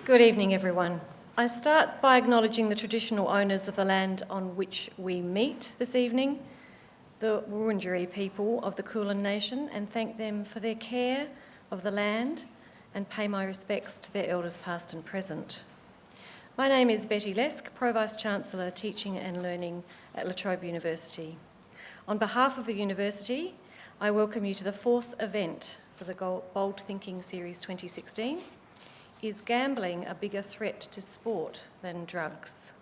Good evening, everyone. I start by acknowledging the traditional owners of the land on which we meet this evening, the Wurundjeri people of the Kulin Nation, and thank them for their care of the land and pay my respects to their elders past and present. My name is Betty Lesk, Pro-Vice-Chancellor Teaching and Learning at La Trobe University. On behalf of the University, I welcome you to the fourth event for the Bold Thinking Series 2016. Is gambling a bigger threat to sport than drugs?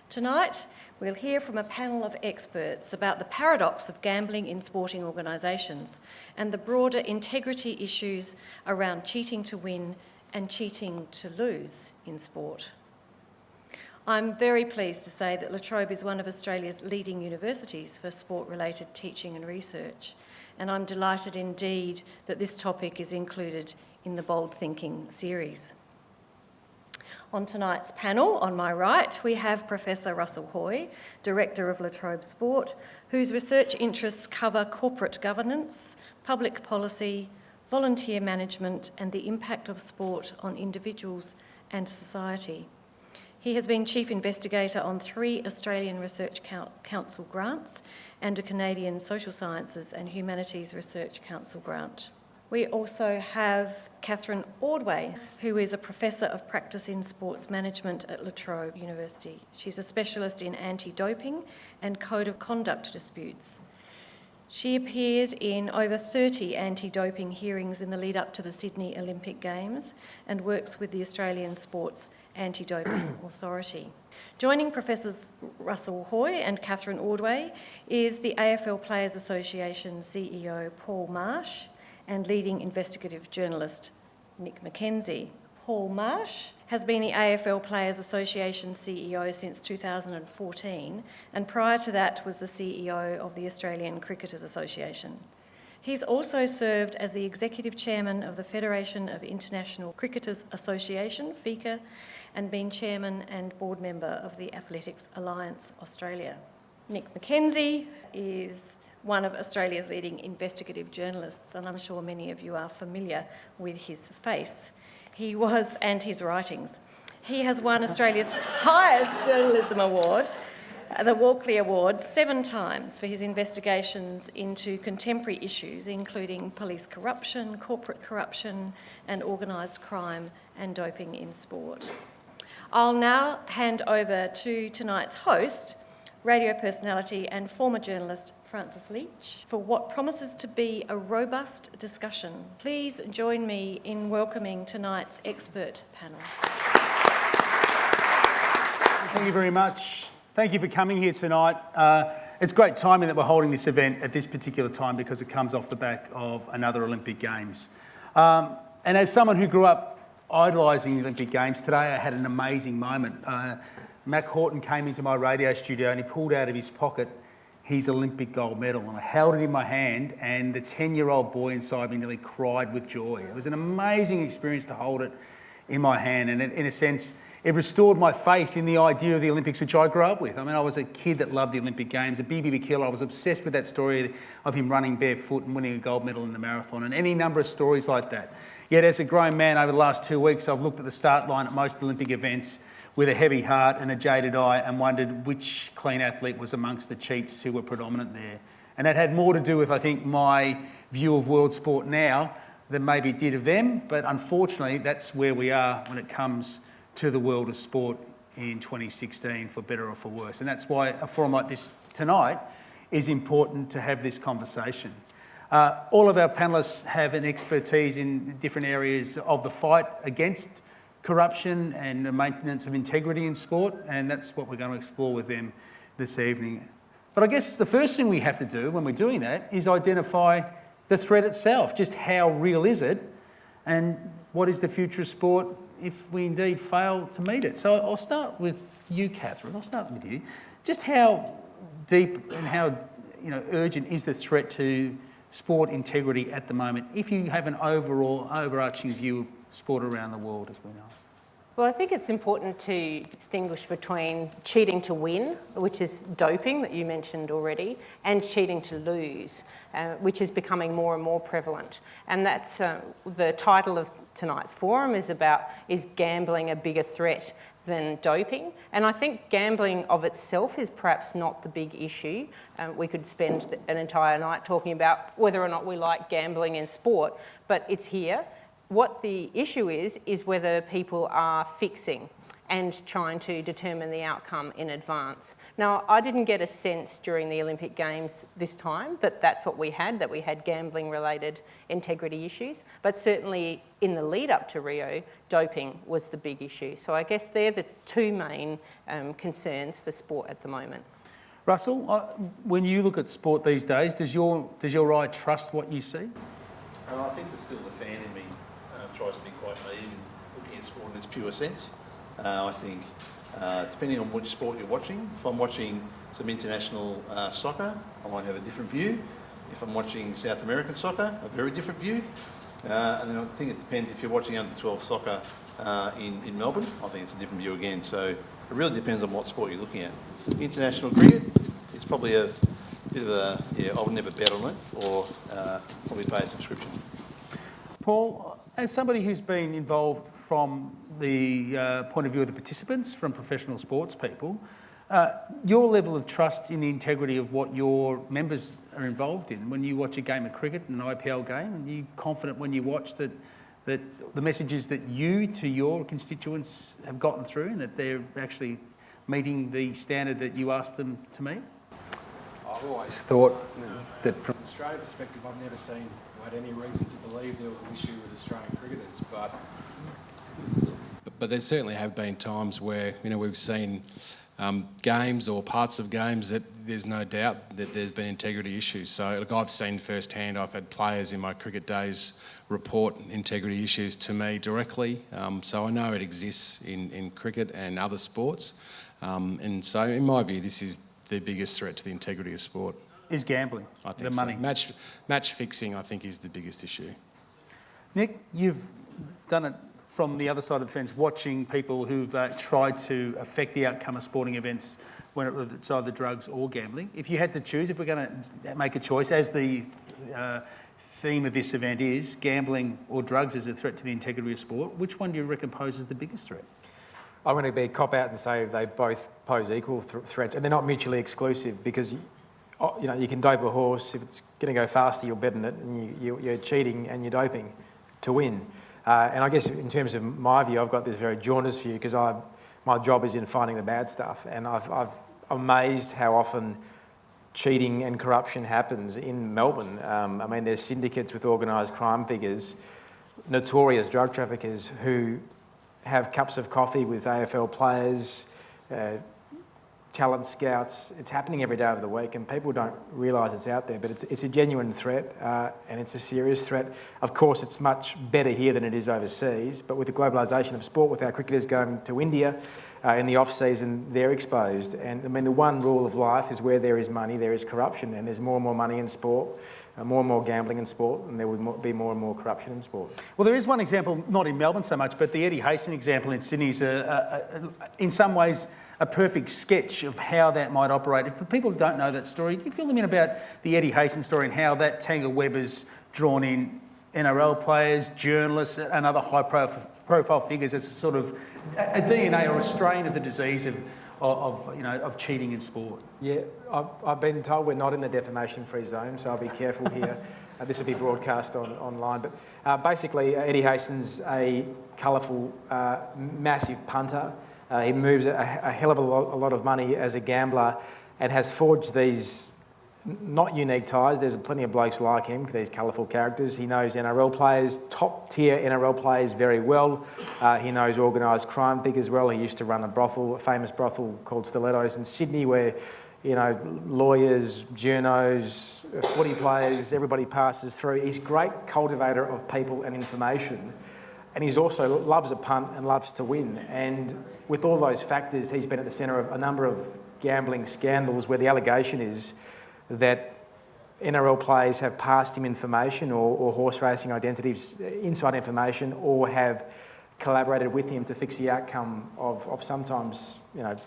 Tonight, we'll hear from a panel of experts about the paradox of gambling in sporting organisations and the broader integrity issues around cheating to win and cheating to lose in sport. I'm very pleased to say that La Trobe is one of Australia's leading universities for sport-related teaching and research, and I'm delighted indeed that this topic is included in the Bold Thinking series. On tonight's panel, on my right, we have Professor Russell Hoy, Director of La Trobe Sport, whose research interests cover corporate governance, public policy, volunteer management, and the impact of sport on individuals and society. He has been Chief Investigator on 3 Australian Research Council grants and a Canadian Social Sciences and Humanities Research Council grant. We also have Catherine Ordway, who is a Professor of Practice in Sports Management at La Trobe University. She's a specialist in anti-doping and code of conduct disputes. She appeared in over 30 anti-doping hearings in the lead up to the Sydney Olympic Games and works with the Australian Sports Anti-Doping Authority. Joining Professors Russell Hoy and Catherine Ordway is the AFL Players Association CEO Paul Marsh and leading investigative journalist Nick McKenzie. Paul Marsh has been the AFL Players Association CEO since 2014, and prior to that was the CEO of the Australian Cricketers Association. He's also served as the Executive Chairman of the Federation of International Cricketers Association, FICA, and been Chairman and Board Member of the Athletics Alliance Australia. Nick McKenzie is one of Australia's leading investigative journalists, and I'm sure many of you are familiar with his face. And his writings. He has won Australia's highest journalism award, the Walkley Award, 7 times for his investigations into contemporary issues, including police corruption, corporate corruption, and organised crime and doping in sport. I'll now hand over to tonight's host, radio personality and former journalist Francis Leach, for what promises to be a robust discussion. Please join me in welcoming tonight's expert panel. Thank you very much. Thank you for coming here tonight. It's great timing that we're holding this event at this particular time because it comes off the back of another Olympic Games. And as someone who grew up idolising the Olympic Games, today I had an amazing moment. Mac Horton came into my radio studio and he pulled out of his pocket his Olympic gold medal, and I held it in my hand, and the 10-year-old boy inside me nearly cried with joy. It was an amazing experience to hold it in my hand, and in a sense, it restored my faith in the idea of the Olympics, which I grew up with. I mean, I was a kid that loved the Olympic Games. At B.B. McKillop, I was obsessed with that story of him running barefoot and winning a gold medal in the marathon, and any number of stories like that. Yet as a grown man over the last 2 weeks, I've looked at the start line at most Olympic events with a heavy heart and a jaded eye and wondered which clean athlete was amongst the cheats who were predominant there. And that had more to do with, I think, my view of world sport now than maybe it did of them, but unfortunately that's where we are when it comes to the world of sport in 2016, for better or for worse. And that's why a forum like this tonight is important to have this conversation. All of our panellists have an expertise in different areas of the fight against corruption and the maintenance of integrity in sport, and that's what we're going to explore with them this evening. But I guess the first thing we have to do when we're doing that is identify the threat itself. Just how real is it, and what is the future of sport if we indeed fail to meet it? So I'll start with you, Catherine. I'll start with you. Just how deep and how urgent is the threat to sport integrity at the moment, if you have an overall overarching view of sport around the world as we know? Well, I think it's important to distinguish between cheating to win, which is doping that you mentioned already, and cheating to lose, which is becoming more and more prevalent. And that's the title of tonight's forum is about, is gambling a bigger threat than doping? And I think gambling of itself is perhaps not the big issue. We could spend an entire night talking about whether or not we like gambling in sport, but it's here. What the issue is whether people are fixing and trying to determine the outcome in advance. Now, I didn't get a sense during the Olympic Games this time that that's what we had, that we had gambling-related integrity issues, but certainly in the lead up to Rio, doping was the big issue. So I guess they're the two main concerns for sport at the moment. Russell, when you look at sport these days, does your eye trust what you see? I think that still the fan in me tries to be quite naive in looking at sport in its pure sense. I think, depending on which sport you're watching, if I'm watching some international soccer, I might have a different view. If I'm watching South American soccer, a very different view. And then I think it depends if you're watching under-12 soccer in Melbourne, I think it's a different view again. So it really depends on what sport you're looking at. International cricket, it's probably a bit of a, I would never bet on it or probably pay a subscription. Paul, as somebody who's been involved from the point of view of the participants, from professional sports people, your level of trust in the integrity of what your members are involved in, when you watch a game of cricket, an IPL game, are you confident when you watch that the messages that you to your constituents have gotten through and that they're actually meeting the standard that you asked them to meet? I've always thought that from an Australian perspective, I've never seen or had any reason to believe there was an issue with Australian cricketers, but there certainly have been times where we've seen games or parts of games that there's no doubt that there's been integrity issues. So look, I've seen firsthand, I've had players in my cricket days report integrity issues to me directly, so I know it exists in cricket and other sports, and so in my view this is the biggest threat to the integrity of sport. Is gambling, I think the so. money. Match fixing, I think, is the biggest issue. Nick, you've done it from the other side of the fence, watching people who've tried to affect the outcome of sporting events, whether it's either drugs or gambling. If you had to choose, if we're going to make a choice, as the theme of this event is gambling or drugs as a threat to the integrity of sport, which one do you reckon poses the biggest threat? I'm going to be cop-out and say they both pose equal threats, and they're not mutually exclusive, because you can dope a horse. If it's going to go faster, you'll bet on it, and you're cheating and you're doping to win. And I guess in terms of my view, I've got this very jaundiced view, because my job is in finding the bad stuff, and I'm amazed how often cheating and corruption happens in Melbourne. I mean, there's syndicates with organised crime figures, notorious drug traffickers who have cups of coffee with AFL players, talent scouts. It's happening every day of the week, and people don't realise it's out there, but it's a genuine threat, and it's a serious threat. Of course, it's much better here than it is overseas, but with the globalisation of sport, with our cricketers going to India in the off-season, they're exposed. And I mean, the one rule of life is where there is money, there is corruption, and there's more and more money in sport, more and more gambling in sport, and there will be more and more corruption in sport. Well, there is one example, not in Melbourne so much, but the Eddie Hastings example in Sydney is in some ways a perfect sketch of how that might operate. If people don't know that story, can you fill them in about the Eddie Hastings story and how that tangle web has drawn in NRL players, journalists and other high-profile figures as a sort of a DNA or a strain of the disease of cheating in sport? Yeah, I've been told we're not in the defamation-free zone, so I'll be careful here. This will be broadcast online. But basically, Eddie Hastings, a colourful, massive punter. He moves a hell of a lot of money as a gambler and has forged these not unique ties. There's plenty of blokes like him, these colourful characters. He knows NRL players, top-tier NRL players very well. He knows organised crime figures well. He used to run a famous brothel called Stilettos in Sydney, where lawyers, journos, footy players, everybody passes through. He's a great cultivator of people and information. And he's also loves a punt and loves to win. And with all those factors, he's been at the centre of a number of gambling scandals where the allegation is that NRL players have passed him information or horse racing identities, inside information, or have collaborated with him to fix the outcome of sometimes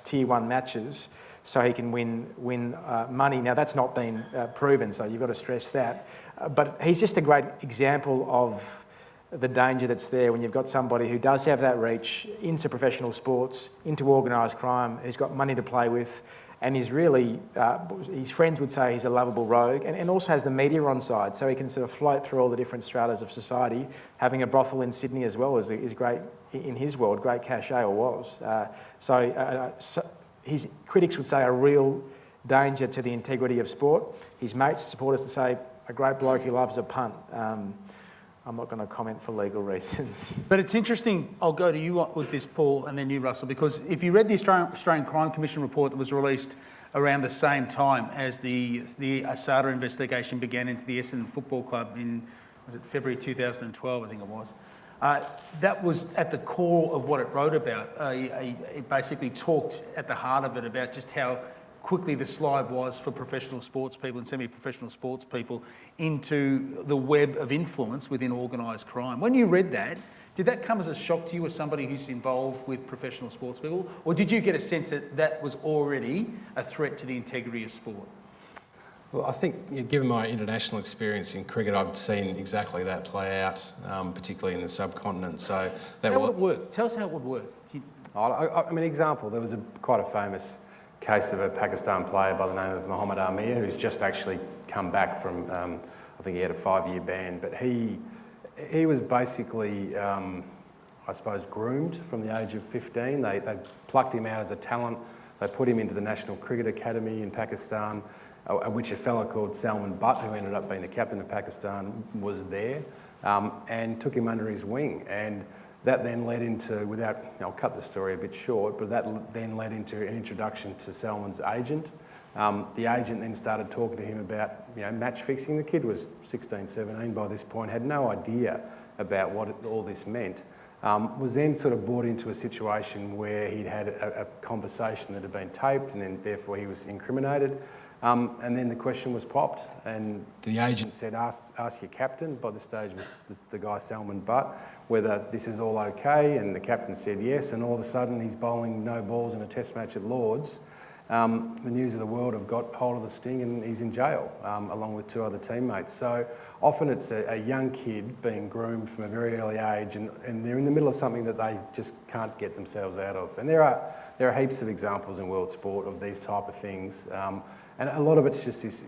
tier 1 matches so he can win money. Now, that's not been proven, so you've got to stress that. But he's just a great example of the danger that's there when you've got somebody who does have that reach into professional sports, into organised crime, who's got money to play with, and is really, his friends would say he's a lovable rogue, and also has the media on side, so he can sort of float through all the different stratas of society. Having a brothel in Sydney as well is great, in his world, great cachet, or was. So his critics would say a real danger to the integrity of sport. His mates, supporters would say a great bloke who loves a punt. I'm not going to comment for legal reasons. But it's interesting, I'll go to you with this, Paul, and then you, Russell, because if you read the Australian Crime Commission report that was released around the same time as the Asada investigation began into the Essendon Football Club in, was it February 2012, I think it was, that was at the core of what it wrote about. It basically talked at the heart of it about just how quickly the slide was for professional sports people and semi-professional sports people into the web of influence within organised crime. When you read that, did that come as a shock to you as somebody who's involved with professional sports people, or did you get a sense that that was already a threat to the integrity of sport? Well, I think, given my international experience in cricket, I've seen exactly that play out, particularly in the subcontinent. So that How would it work? Tell us how it would work. I mean, example, there was quite a famous case of a Pakistan player by the name of Mohammad Amir, who's just actually come back from, I think he had a 5-year ban, but he was basically, I suppose, groomed from the age of 15. They plucked him out as a talent. They put him into the National Cricket Academy in Pakistan, which a fellow called Salman Butt, who ended up being the captain of Pakistan, was there, and took him under his wing. And that then led into, I'll cut the story a bit short, but that then led into an introduction to Salman's agent. The agent then started talking to him about, match fixing. The kid was 16, 17 by this point, had no idea about what all this meant. Was then sort of brought into a situation where he'd had a conversation that had been taped, and then therefore he was incriminated. And then the question was popped, and the agent said, ask your captain. By this stage was the guy Salman Butt, whether this is all okay, and the captain said yes, and all of a sudden he's bowling no balls in a test match at Lords. The News of the World have got hold of the sting, and he's in jail, along with 2 other teammates. So often it's a young kid being groomed from a very early age, and they're in the middle of something that they just can't get themselves out of. And there are heaps of examples in world sport of these type of things. And a lot of it's just this,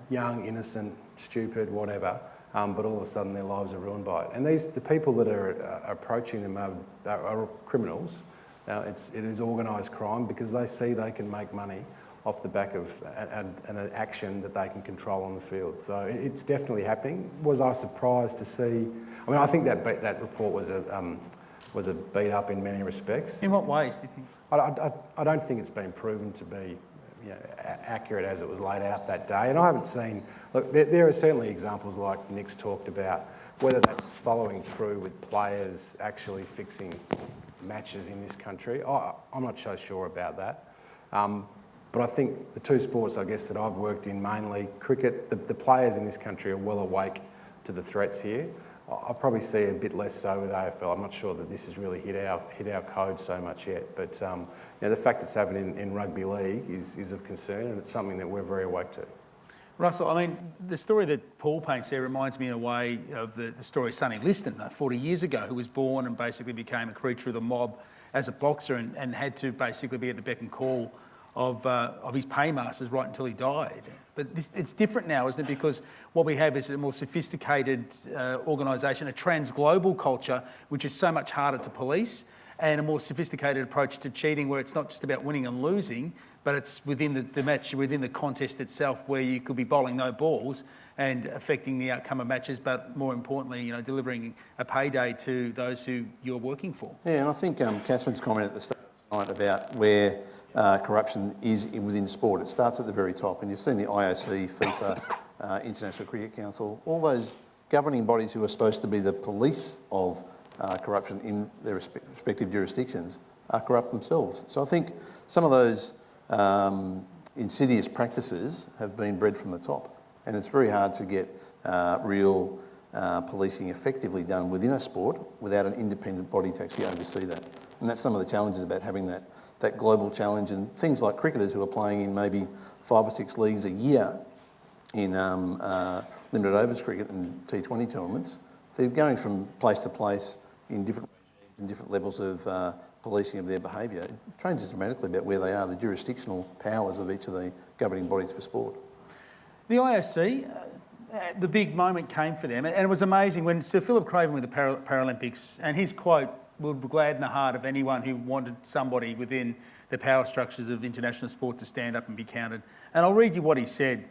young, innocent, stupid, whatever, but all of a sudden their lives are ruined by it. And the people that are approaching them are criminals. Now, it is organised crime because they see they can make money off the back of an action that they can control on the field. So it's definitely happening. Was I surprised to see? I mean, I think that report was a beat up in many respects. In what ways do you think? I don't think it's been proven to be accurate as it was laid out that day. And I haven't seen, look, there are certainly examples like Nick's talked about, whether that's following through with players actually fixing matches in this country. I'm not so sure about that. But I think the 2 sports, I guess, that I've worked in, mainly cricket, the players in this country are well awake to the threats here. I probably see a bit less so with AFL. I'm not sure that this has really hit our code so much yet. But the fact it's happening in rugby league is of concern, and it's something that we're very awake to. Russell, I mean, the story that Paul paints there reminds me in a way of the story of Sonny Liston, 40 years ago, who was born and basically became a creature of the mob as a boxer and had to basically be at the beck and call of his paymasters right until he died. But it's different now, isn't it? Because what we have is a more sophisticated organisation, a trans-global culture, which is so much harder to police, and a more sophisticated approach to cheating where it's not just about winning and losing, but it's within the match, within the contest itself, where you could be bowling no balls and affecting the outcome of matches, but more importantly, delivering a payday to those who you're working for. Yeah, and I think Catherine's comment at the start of the night about where corruption is within sport. It starts at the very top, and you've seen the IOC, FIFA, International Cricket Council, all those governing bodies who are supposed to be the police of corruption in their respective jurisdictions are corrupt themselves. So I think some of those insidious practices have been bred from the top, and it's very hard to get real policing effectively done within a sport without an independent body to actually oversee that. And that's some of the challenges about having that global challenge, and things like cricketers who are playing in maybe 5 or 6 leagues a year in limited overs cricket and T20 tournaments they're going from place to place in different regimes and different levels of policing of their behaviour. It changes dramatically about where they are, the jurisdictional powers of each of the governing bodies for sport. The IOC, the big moment came for them, and it was amazing when Sir Philip Craven with the Paralympics, and his quote would gladden the heart of anyone who wanted somebody within the power structures of international sport to stand up and be counted. And I'll read you what he said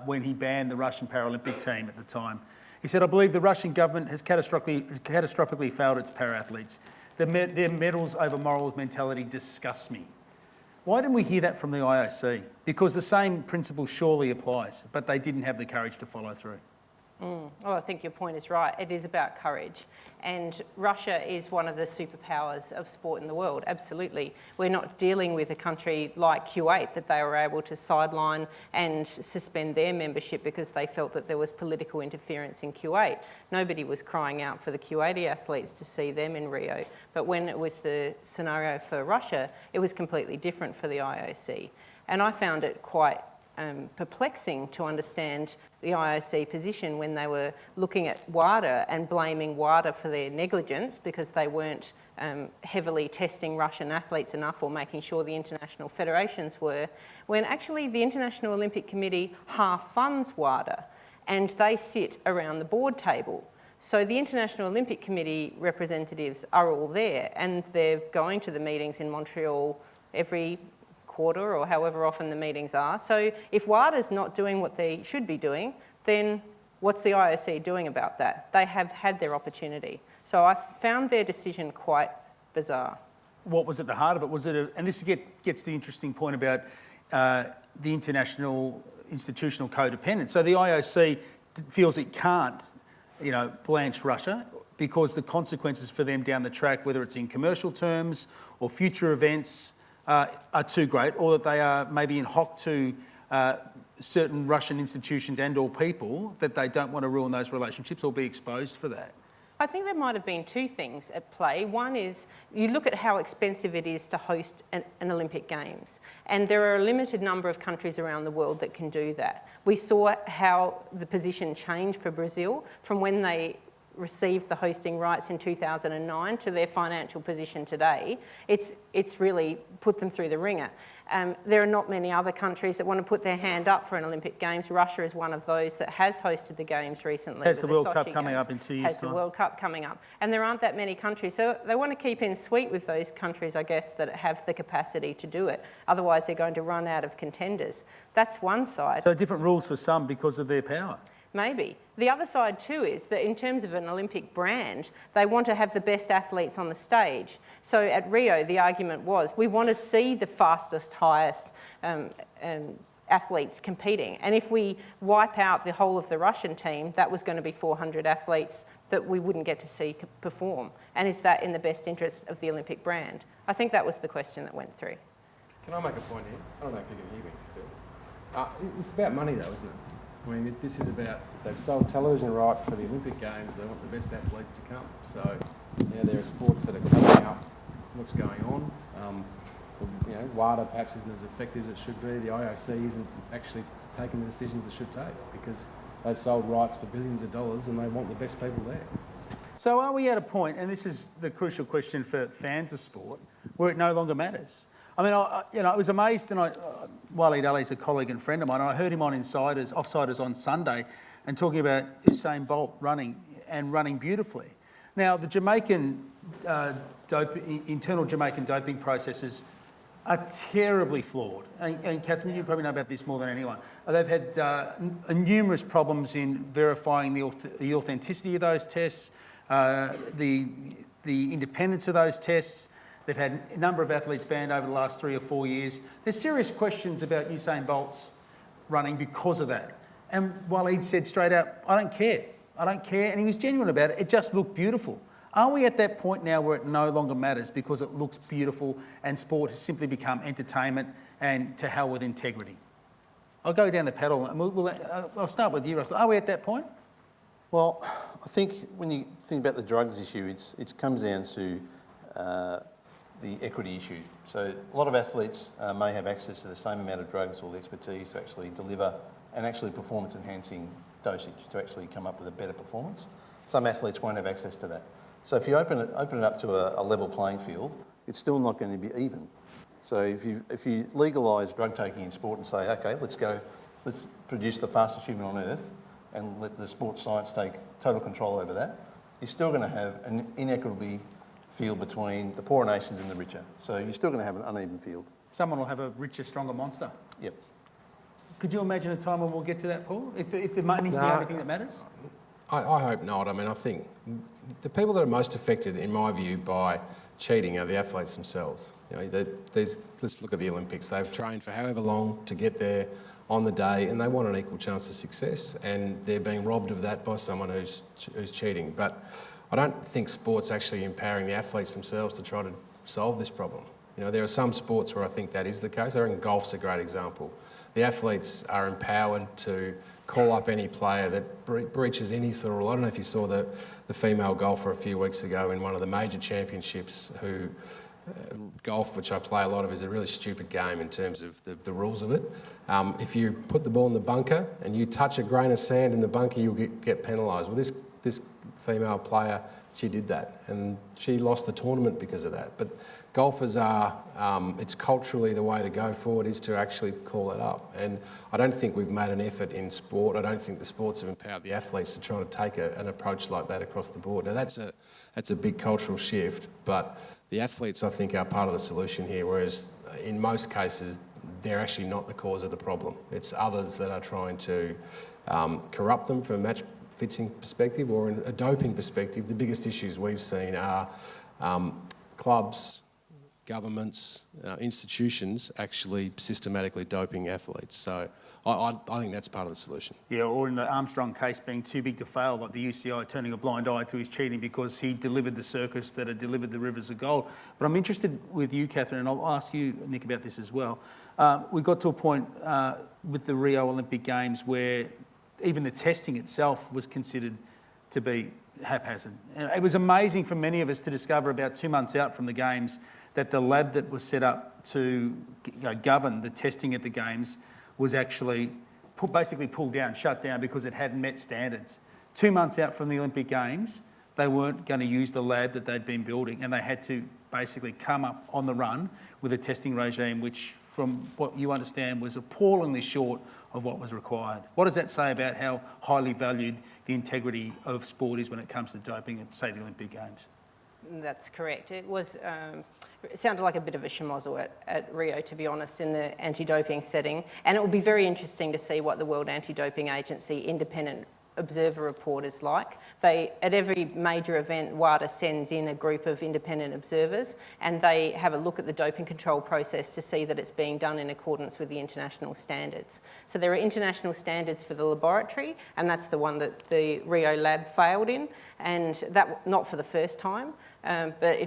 when he banned the Russian Paralympic team at the time. He said, "I believe the Russian government has catastrophically failed its para-athletes. Their medals over morals mentality disgusts me." Why didn't we hear that from the IOC? Because the same principle surely applies, but they didn't have the courage to follow through. Well, I think your point is right. It is about courage. And Russia is one of the superpowers of sport in the world, absolutely. We're not dealing with a country like Kuwait that they were able to sideline and suspend their membership because they felt that there was political interference in Kuwait. Nobody was crying out for the Kuwaiti athletes to see them in Rio. But when it was the scenario for Russia, it was completely different for the IOC. And I found it quite perplexing to understand the IOC position when they were looking at WADA and blaming WADA for their negligence because they weren't heavily testing Russian athletes enough or making sure the international federations were, when actually the International Olympic Committee half funds WADA and they sit around the board table. So the International Olympic Committee representatives are all there and they're going to the meetings in Montreal every quarter or however often the meetings are. So if WADA's not doing what they should be doing, then what's the IOC doing about that? They have had their opportunity. So I found their decision quite bizarre. What was at the heart of it? Was it and this gets to the interesting point about the international institutional codependence. So the IOC feels it can't, blanch Russia because the consequences for them down the track, whether it's in commercial terms or future events, are too great, or that they are maybe in hock to certain Russian institutions and or people, that they don't want to ruin those relationships or be exposed for that. I think there might have been two things at play. One is you look at how expensive it is to host an Olympic Games, and there are a limited number of countries around the world that can do that. We saw how the position changed for Brazil from when they received the hosting rights in 2009 to their financial position today. It's really put them through the ringer. There are not many other countries that want to put their hand up for an Olympic Games. Russia is one of those that has hosted the Games recently. Has the World Sochi Cup coming Games. up in 2 years' Has time. the World Cup coming up. And there aren't that many countries. So they want to keep in sweet with those countries, I guess, that have the capacity to do it. Otherwise, they're going to run out of contenders. That's one side. So different rules for some because of their power. Maybe. The other side too is that in terms of an Olympic brand, they want to have the best athletes on the stage. So at Rio, the argument was, we want to see the fastest, highest athletes competing. And if we wipe out the whole of the Russian team, that was going to be 400 athletes that we wouldn't get to see perform. And is that in the best interest of the Olympic brand? I think that was the question that went through. Can I make a point here? I don't know if you can hear me still. It's about money though, isn't it? I mean, this is about, they've sold television rights for the Olympic Games, they want the best athletes to come. So, there are sports that are coming up, what's going on. WADA perhaps isn't as effective as it should be. The IOC isn't actually taking the decisions it should take because they've sold rights for billions of dollars and they want the best people there. So are we at a point, and this is the crucial question for fans of sport, where it no longer matters? I mean, I was amazed, and Waleed Ali's a colleague and friend of mine, and I heard him on Offsiders on Sunday and talking about Usain Bolt running beautifully. Now, the internal Jamaican doping processes are terribly flawed. And Catherine, you probably know about this more than anyone. They've had numerous problems in verifying the authenticity of those tests, the independence of those tests. They've had a number of athletes banned over the last 3 or 4 years. There's serious questions about Usain Bolt's running because of that. And Waleed said straight out, I don't care. And he was genuine about it. It just looked beautiful. Are we at that point now where it no longer matters because it looks beautiful and sport has simply become entertainment and to hell with integrity? I'll go down the pedal and I'll start with you, Russell. Are we at that point? Well, I think when you think about the drugs issue, it comes down to the equity issue. So a lot of athletes may have access to the same amount of drugs or the expertise to actually deliver an actually performance-enhancing dosage to actually come up with a better performance. Some athletes won't have access to that. So if you open it up to a level playing field, it's still not going to be even. So if you legalise drug taking in sport and say, okay, let's produce the fastest human on earth and let the sports science take total control over that, you're still going to have an inequitable field between the poorer nations and the richer. So you're still going to have an uneven field. Someone will have a richer, stronger monster. Yep. Could you imagine a time when we'll get to that, Paul? If the money's the only thing that matters? I hope not. I mean, I think the people that are most affected, in my view, by cheating are the athletes themselves. You know, let's look at the Olympics. They've trained for however long to get there on the day, and they want an equal chance of success, and they're being robbed of that by someone who's cheating. But I don't think sport's actually empowering the athletes themselves to try to solve this problem. You know, there are some sports where I think that is the case. I think golf's a great example. The athletes are empowered to call up any player that breaches any sort of rule. I don't know if you saw the female golfer a few weeks ago in one of the major championships who golf, which I play a lot of, is a really stupid game in terms of the rules of it. If you put the ball in the bunker and you touch a grain of sand in the bunker, you'll get penalised. Well, this female player, she did that and she lost the tournament because of that. But golfers are, it's culturally the way to go forward is to actually call it up. And I don't think we've made an effort in sport. I don't think the sports have empowered the athletes to try to take an approach like that across the board. Now that's a big cultural shift, but the athletes, I think, are part of the solution here, whereas in most cases, they're actually not the cause of the problem. It's others that are trying to corrupt them from a match fixing perspective or in a doping perspective. The biggest issues we've seen are clubs, governments, institutions actually systematically doping athletes. So I think that's part of the solution. Yeah, or in the Armstrong case being too big to fail, like the UCI turning a blind eye to his cheating because he delivered the circus that had delivered the rivers of gold. But I'm interested with you, Catherine, and I'll ask you, Nick, about this as well. We got to a point with the Rio Olympic Games where even the testing itself was considered to be haphazard. And it was amazing for many of us to discover about 2 months out from the Games that the lab that was set up to govern the testing at the Games was actually basically pulled down, shut down because it hadn't met standards. 2 months out from the Olympic Games, they weren't going to use the lab that they'd been building and they had to basically come up on the run with a testing regime which, from what you understand, was appallingly short of what was required. What does that say about how highly valued the integrity of sport is when it comes to doping at, say, the Olympic Games? That's correct. It was. It sounded like a bit of a schmozzle at Rio, to be honest, in the anti-doping setting. And it will be very interesting to see what the World Anti-Doping Agency independent observer report is like. At every major event, WADA sends in a group of independent observers and they have a look at the doping control process to see that it's being done in accordance with the international standards. So there are international standards for the laboratory, and that's the one that the Rio lab failed in, and that not for the first time, but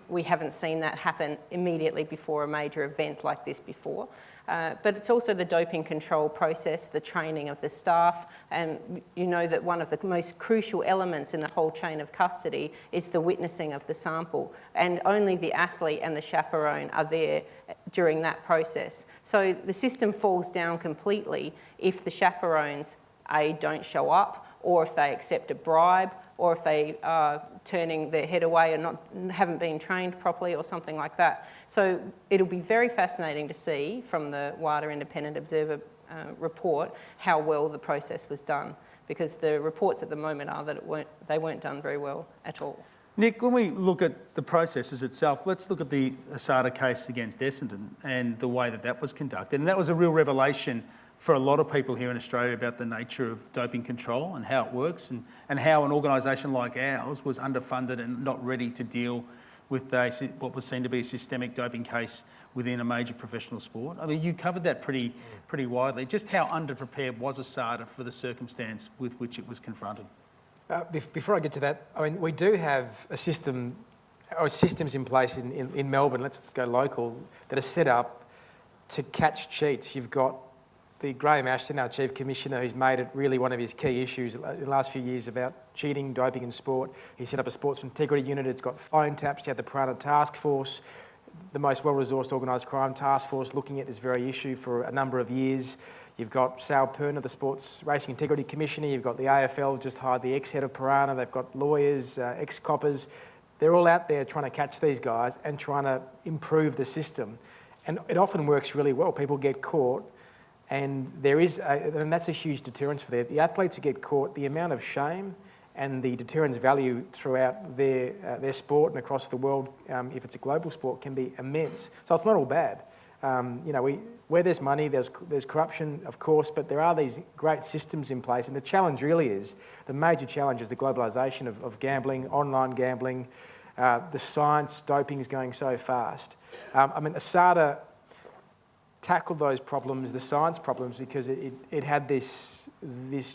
we haven't seen that happen immediately before a major event like this before. But it's also the doping control process, the training of the staff, and you know that one of the most crucial elements in the whole chain of custody is the witnessing of the sample, and only the athlete and the chaperone are there during that process. So the system falls down completely if the chaperones, don't show up, or if they accept a bribe, or if they are turning their head away and haven't been trained properly or something like that. So it'll be very fascinating to see from the WADA Independent Observer report how well the process was done, because the reports at the moment are that they weren't done very well at all. Nick, when we look at the processes itself, let's look at the Asada case against Essendon and the way that that was conducted. And that was a real revelation for a lot of people here in Australia about the nature of doping control and how it works, and how an organisation like ours was underfunded and not ready to deal with what was seen to be a systemic doping case within a major professional sport. I mean, you covered that pretty widely. Just how underprepared was Asada for the circumstance with which it was confronted? Before I get to that, I mean, we do have a system, or systems in place in Melbourne, let's go local, that are set up to catch cheats. You've got the Graham Ashton, our Chief Commissioner, who's made it really one of his key issues in the last few years about cheating, doping in sport. He set up a sports integrity unit. It's got phone taps. You have the Piranha Task Force. the most well-resourced organised crime task force looking at this very issue for a number of years. You've got Sal Perner, the Sports Racing Integrity Commissioner. You've got the AFL just hired the ex-head of Piranha. They've got lawyers, ex-coppers. They're all out there trying to catch these guys and trying to improve the system. And it often works really well. People get caught, and and that's a huge deterrence for them. The athletes who get caught, the amount of shame and the deterrence value throughout their sport and across the world, if it's a global sport, can be immense. So it's not all bad. Where there's money, there's corruption, of course, but there are these great systems in place. And the challenge really is, the major challenge is the globalisation of gambling, online gambling, the science, doping is going so fast. ASADA tackled those problems, the science problems, because it had this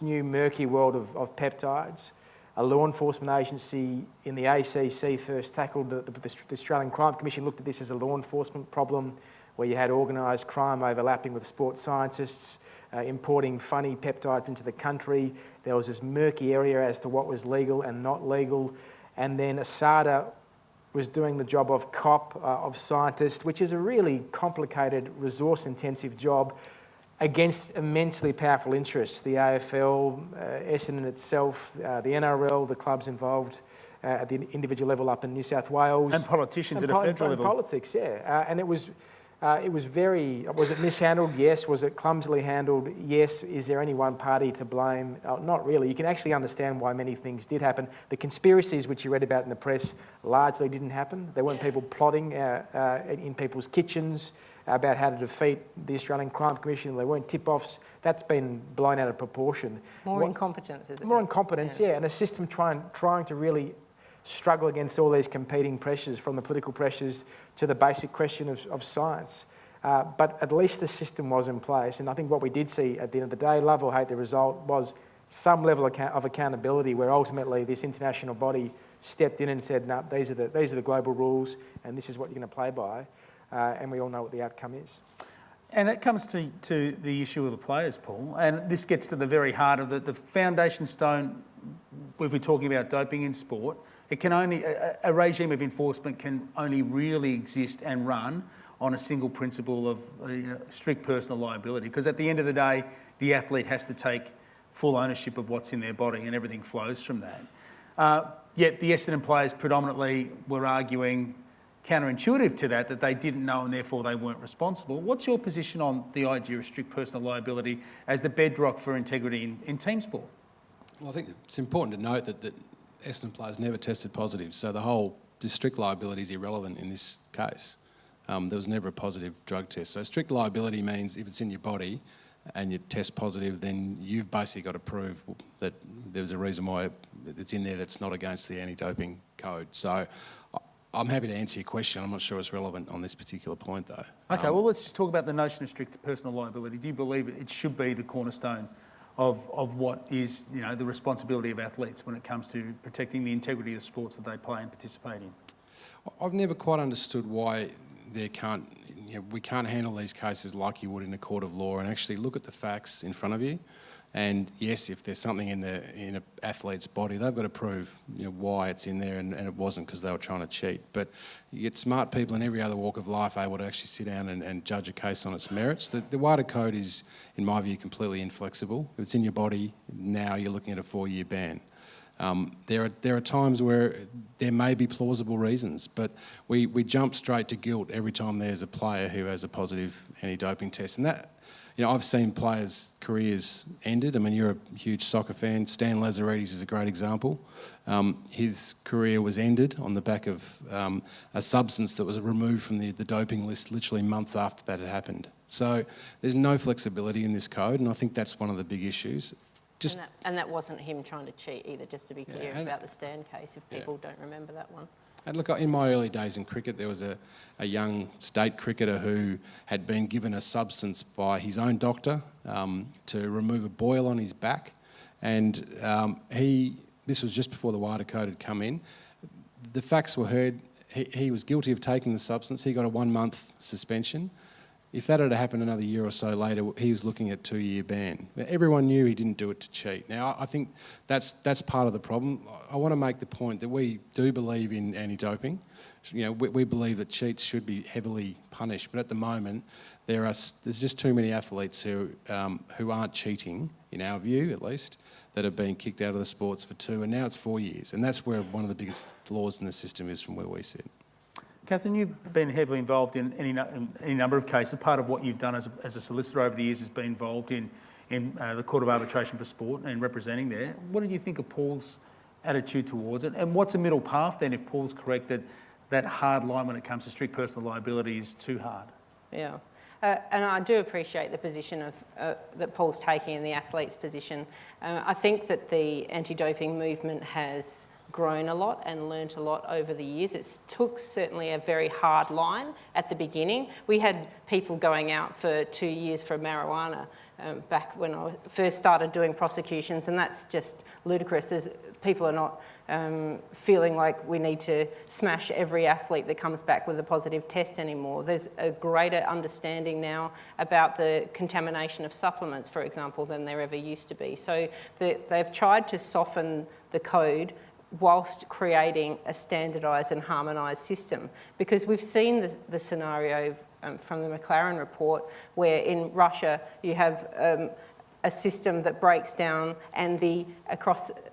new murky world of peptides. A law enforcement agency in the ACC first tackled the Australian Crime Commission, looked at this as a law enforcement problem, where you had organised crime overlapping with sports scientists, importing funny peptides into the country. There was this murky area as to what was legal and not legal. And then ASADA was doing the job of cop, of scientist, which is a really complicated, resource-intensive job against immensely powerful interests. The AFL, Essendon itself, the NRL, the clubs involved at the individual level up in New South Wales. And politicians at a federal level. Politics, yeah. And it was it mishandled? Yes. Was it clumsily handled? Yes. Is there any one party to blame? Not really. You can actually understand why many things did happen. The conspiracies which you read about in the press largely didn't happen. There weren't people plotting in people's kitchens about how to defeat the Australian Crime Commission. There weren't tip-offs. That's been blown out of proportion. More incompetence, is it? More incompetence, yeah. And a system trying to really struggle against all these competing pressures, from the political pressures to the basic question of science. But at least the system was in place. And I think what we did see at the end of the day, love or hate the result, was some level of accountability, where ultimately this international body stepped in and said, no, these are the global rules and this is what you're going to play by. And we all know what the outcome is. And that comes to the issue of the players, Paul. And this gets to the very heart of the foundation stone, if we're talking about doping in sport. It can only, a regime of enforcement can only really exist and run on a single principle of strict personal liability. Because at the end of the day, the athlete has to take full ownership of what's in their body, and everything flows from that. Yet the Essendon players predominantly were arguing counterintuitive to that they didn't know and therefore they weren't responsible. What's your position on the idea of strict personal liability as the bedrock for integrity in team sport? Well, I think it's important to note that Essendon players never tested positive, so the strict liability is irrelevant in this case. There was never a positive drug test. So strict liability means if it's in your body and you test positive, then you've basically got to prove that there's a reason why it's in there that's not against the anti-doping code. So I'm happy to answer your question. I'm not sure it's relevant on this particular point, though. Okay, well, let's just talk about the notion of strict personal liability. Do you believe it should be the cornerstone of what is, the responsibility of athletes when it comes to protecting the integrity of the sports that they play and participate in? I've never quite understood why we can't handle these cases like you would in a court of law and actually look at the facts in front of you. And yes, if there's something in an athlete's body, they've got to prove why it's in there, and it wasn't because they were trying to cheat. But you get smart people in every other walk of life able to actually sit down and judge a case on its merits. The WADA code is, in my view, completely inflexible. If it's in your body, now you're looking at a 4-year ban. There are times where there may be plausible reasons, but we jump straight to guilt every time there's a player who has a positive anti-doping test. And that, I've seen players' careers ended. I mean, you're a huge soccer fan. Stan Lazaridis is a great example. His career was ended on the back of a substance that was removed from the doping list literally months after that had happened. So there's no flexibility in this code, and I think that's one of the big issues. And that wasn't him trying to cheat either, just to be clear about the Stan case, if people don't remember that one. And look, in my early days in cricket, there was a young state cricketer who had been given a substance by his own doctor to remove a boil on his back. And this was just before the WADA code had come in. The facts were heard. He was guilty of taking the substance. He got a 1-month suspension. If that had happened another year or so later, he was looking at 2-year ban. Everyone knew he didn't do it to cheat. Now, I think that's part of the problem. I want to make the point that we do believe in anti-doping. You know, we believe that cheats should be heavily punished, but at the moment, there's just too many athletes who aren't cheating, in our view at least, that have been kicked out of the sports for 2, and now it's 4 years. And that's where one of the biggest flaws in the system is from where we sit. Catherine, you've been heavily involved in any number of cases. Part of what you've done as a solicitor over the years has been involved in the Court of Arbitration for Sport and representing there. What did you think of Paul's attitude towards it? And what's a middle path then if Paul's correct that hard line when it comes to strict personal liability is too hard? Yeah. And I do appreciate the position of that Paul's taking in the athlete's position. I think that the anti-doping movement has grown a lot and learnt a lot over the years. It took certainly a very hard line at the beginning. We had people going out for 2 years for marijuana back when I first started doing prosecutions, and that's just ludicrous. People are not feeling like we need to smash every athlete that comes back with a positive test anymore. There's a greater understanding now about the contamination of supplements, for example, than there ever used to be. So they've tried to soften the code whilst creating a standardised and harmonised system. Because we've seen the scenario from the McLaren report where in Russia you have a system that breaks down, and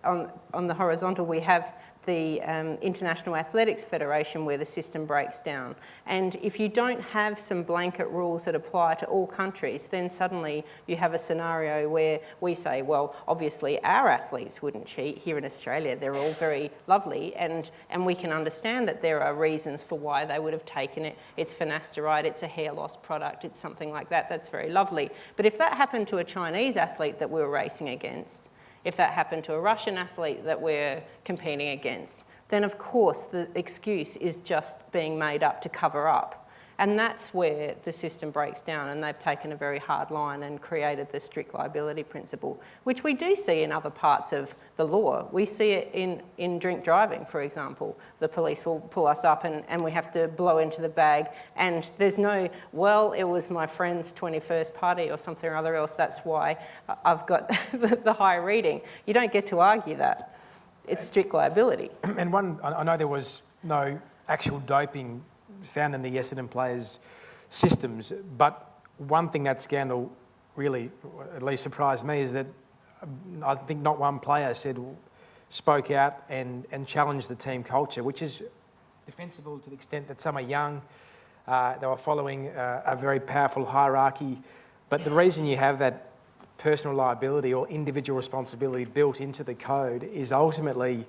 on the horizontal we have the International Athletics Federation where the system breaks down. And if you don't have some blanket rules that apply to all countries, then suddenly you have a scenario where we say, well, obviously our athletes wouldn't cheat here in Australia. They're all very lovely, and we can understand that there are reasons for why they would have taken it. It's finasteride, it's a hair loss product, it's something like that. That's very lovely. But if that happened to a Chinese athlete that we were racing against, if that happened to a Russian athlete that we're competing against, then of course the excuse is just being made up to cover up. And that's where the system breaks down, and they've taken a very hard line and created the strict liability principle, which we do see in other parts of the law. We see it in drink driving, for example. The police will pull us up and we have to blow into the bag, and there's no, well, it was my friend's 21st party or something or other else, that's why I've got the high reading. You don't get to argue that. It's strict liability. And I know there was no actual doping found in the Essendon players' systems, but one thing that scandal really at least surprised me is that I think not one player spoke out and challenged the team culture, which is defensible to the extent that some are young, they were following a very powerful hierarchy, but the reason you have that personal liability or individual responsibility built into the code is ultimately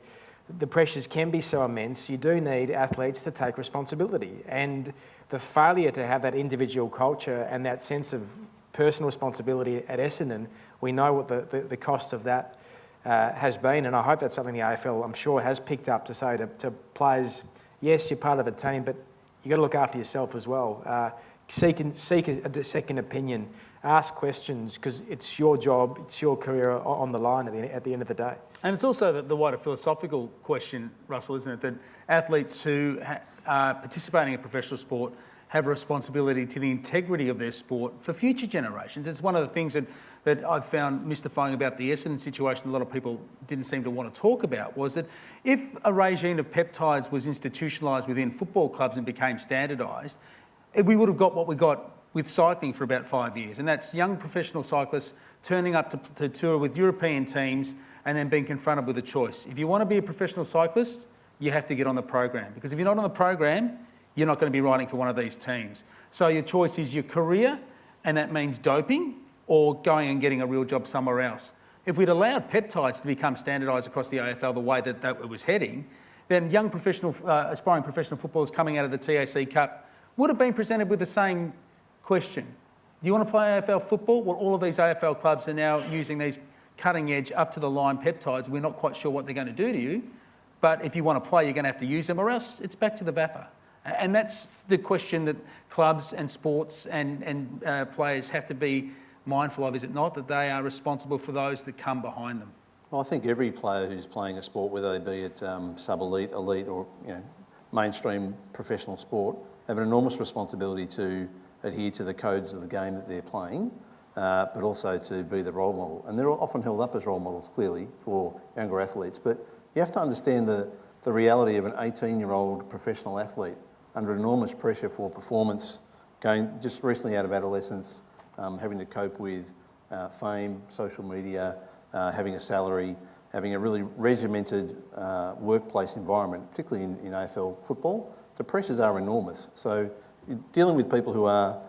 the pressures can be so immense, you do need athletes to take responsibility. And the failure to have that individual culture and that sense of personal responsibility at Essendon, we know what the cost of that has been. And I hope that's something the AFL, I'm sure, has picked up to say to players, yes, you're part of a team, but you've got to look after yourself as well. Seek a second opinion, ask questions, because it's your job, it's your career on the line at the end of the day. And it's also the wider philosophical question, Russell, isn't it, that athletes who are participating in professional sport have a responsibility to the integrity of their sport for future generations. It's one of the things that I've found mystifying about the Essendon situation a lot of people didn't seem to want to talk about, was that if a regime of peptides was institutionalised within football clubs and became standardised, we would have got what we got with cycling for about 5 years, and that's young professional cyclists turning up to tour with European teams and then being confronted with a choice. If you want to be a professional cyclist, you have to get on the program, because if you're not on the program, you're not going to be riding for one of these teams. So your choice is your career, and that means doping, or going and getting a real job somewhere else. If we'd allowed peptides to become standardised across the AFL the way that it was heading, then young aspiring professional footballers coming out of the TAC Cup would have been presented with the same question. Do you want to play AFL football? Well, all of these AFL clubs are now using these cutting-edge, up-to-the-line peptides. We're not quite sure what they're going to do to you, but if you want to play, you're going to have to use them, or else it's back to the VAFA. And that's the question that clubs and sports and players have to be mindful of, is it not, that they are responsible for those that come behind them? Well, I think every player who's playing a sport, whether they be at sub-elite, elite or mainstream professional sport, have an enormous responsibility to adhere to the codes of the game that they're playing, but also to be the role model. And they're often held up as role models, clearly, for younger athletes. But you have to understand the reality of an 18-year-old professional athlete under enormous pressure for performance, going just recently out of adolescence, having to cope with fame, social media, having a salary, having a really regimented workplace environment, particularly in AFL football. The pressures are enormous. So you're dealing with people who are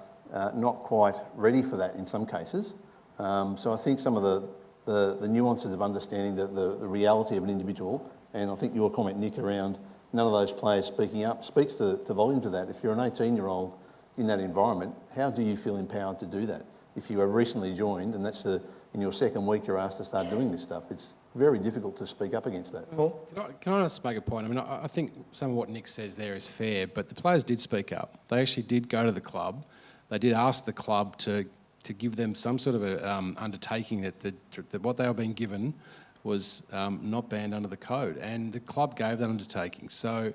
not quite ready for that in some cases. So I think some of the nuances of understanding the reality of an individual, and I think your comment, Nick, around none of those players speaking up speaks to volume to that. If you're an 18-year-old in that environment, how do you feel empowered to do that? If you are recently joined and in your second week you're asked to start doing this stuff, it's very difficult to speak up against that. Paul? Can I just make a point? I mean, I think some of what Nick says there is fair, but the players did speak up. They actually did go to the club. They did ask the club to give them some sort of a undertaking that what they were being given was not banned under the code, and the club gave that undertaking. So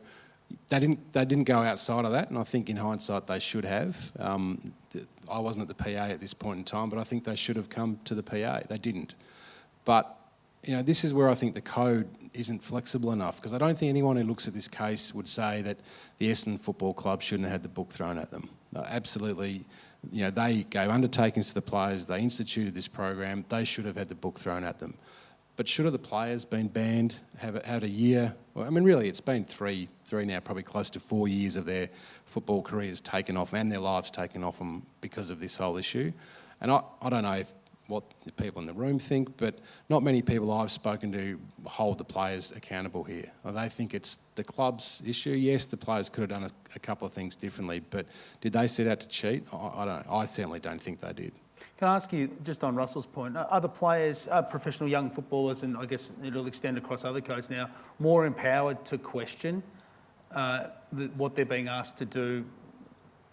they didn't go outside of that, and I think in hindsight they should have. I wasn't at the PA at this point in time, but I think they should have come to the PA. They didn't. But this is where I think the code isn't flexible enough, because I don't think anyone who looks at this case would say that the Essendon Football Club shouldn't have had the book thrown at them. No, absolutely. They gave undertakings to the players. They instituted this program. They should have had the book thrown at them. But should have the players been banned, have had a year? Well, I mean, really, it's been three now, probably close to 4 years of their football careers taken off and their lives taken off them because of this whole issue. And I don't know what the people in the room think, but not many people I've spoken to hold the players accountable here. They think it's the club's issue. Yes, the players could have done a couple of things differently, but did they set out to cheat? I certainly don't think they did. Can I ask you, just on Russell's point, are the players, professional young footballers, and I guess it'll extend across other codes now, more empowered to question what they're being asked to do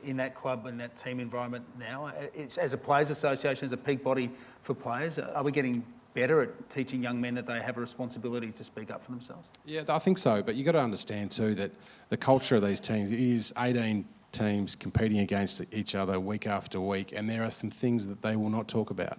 in that club and that team environment now? As a players' association, as a peak body for players, are we getting better at teaching young men that they have a responsibility to speak up for themselves? Yeah, I think so. But you've got to understand too that the culture of these teams is 18 teams competing against each other week after week, and there are some things that they will not talk about.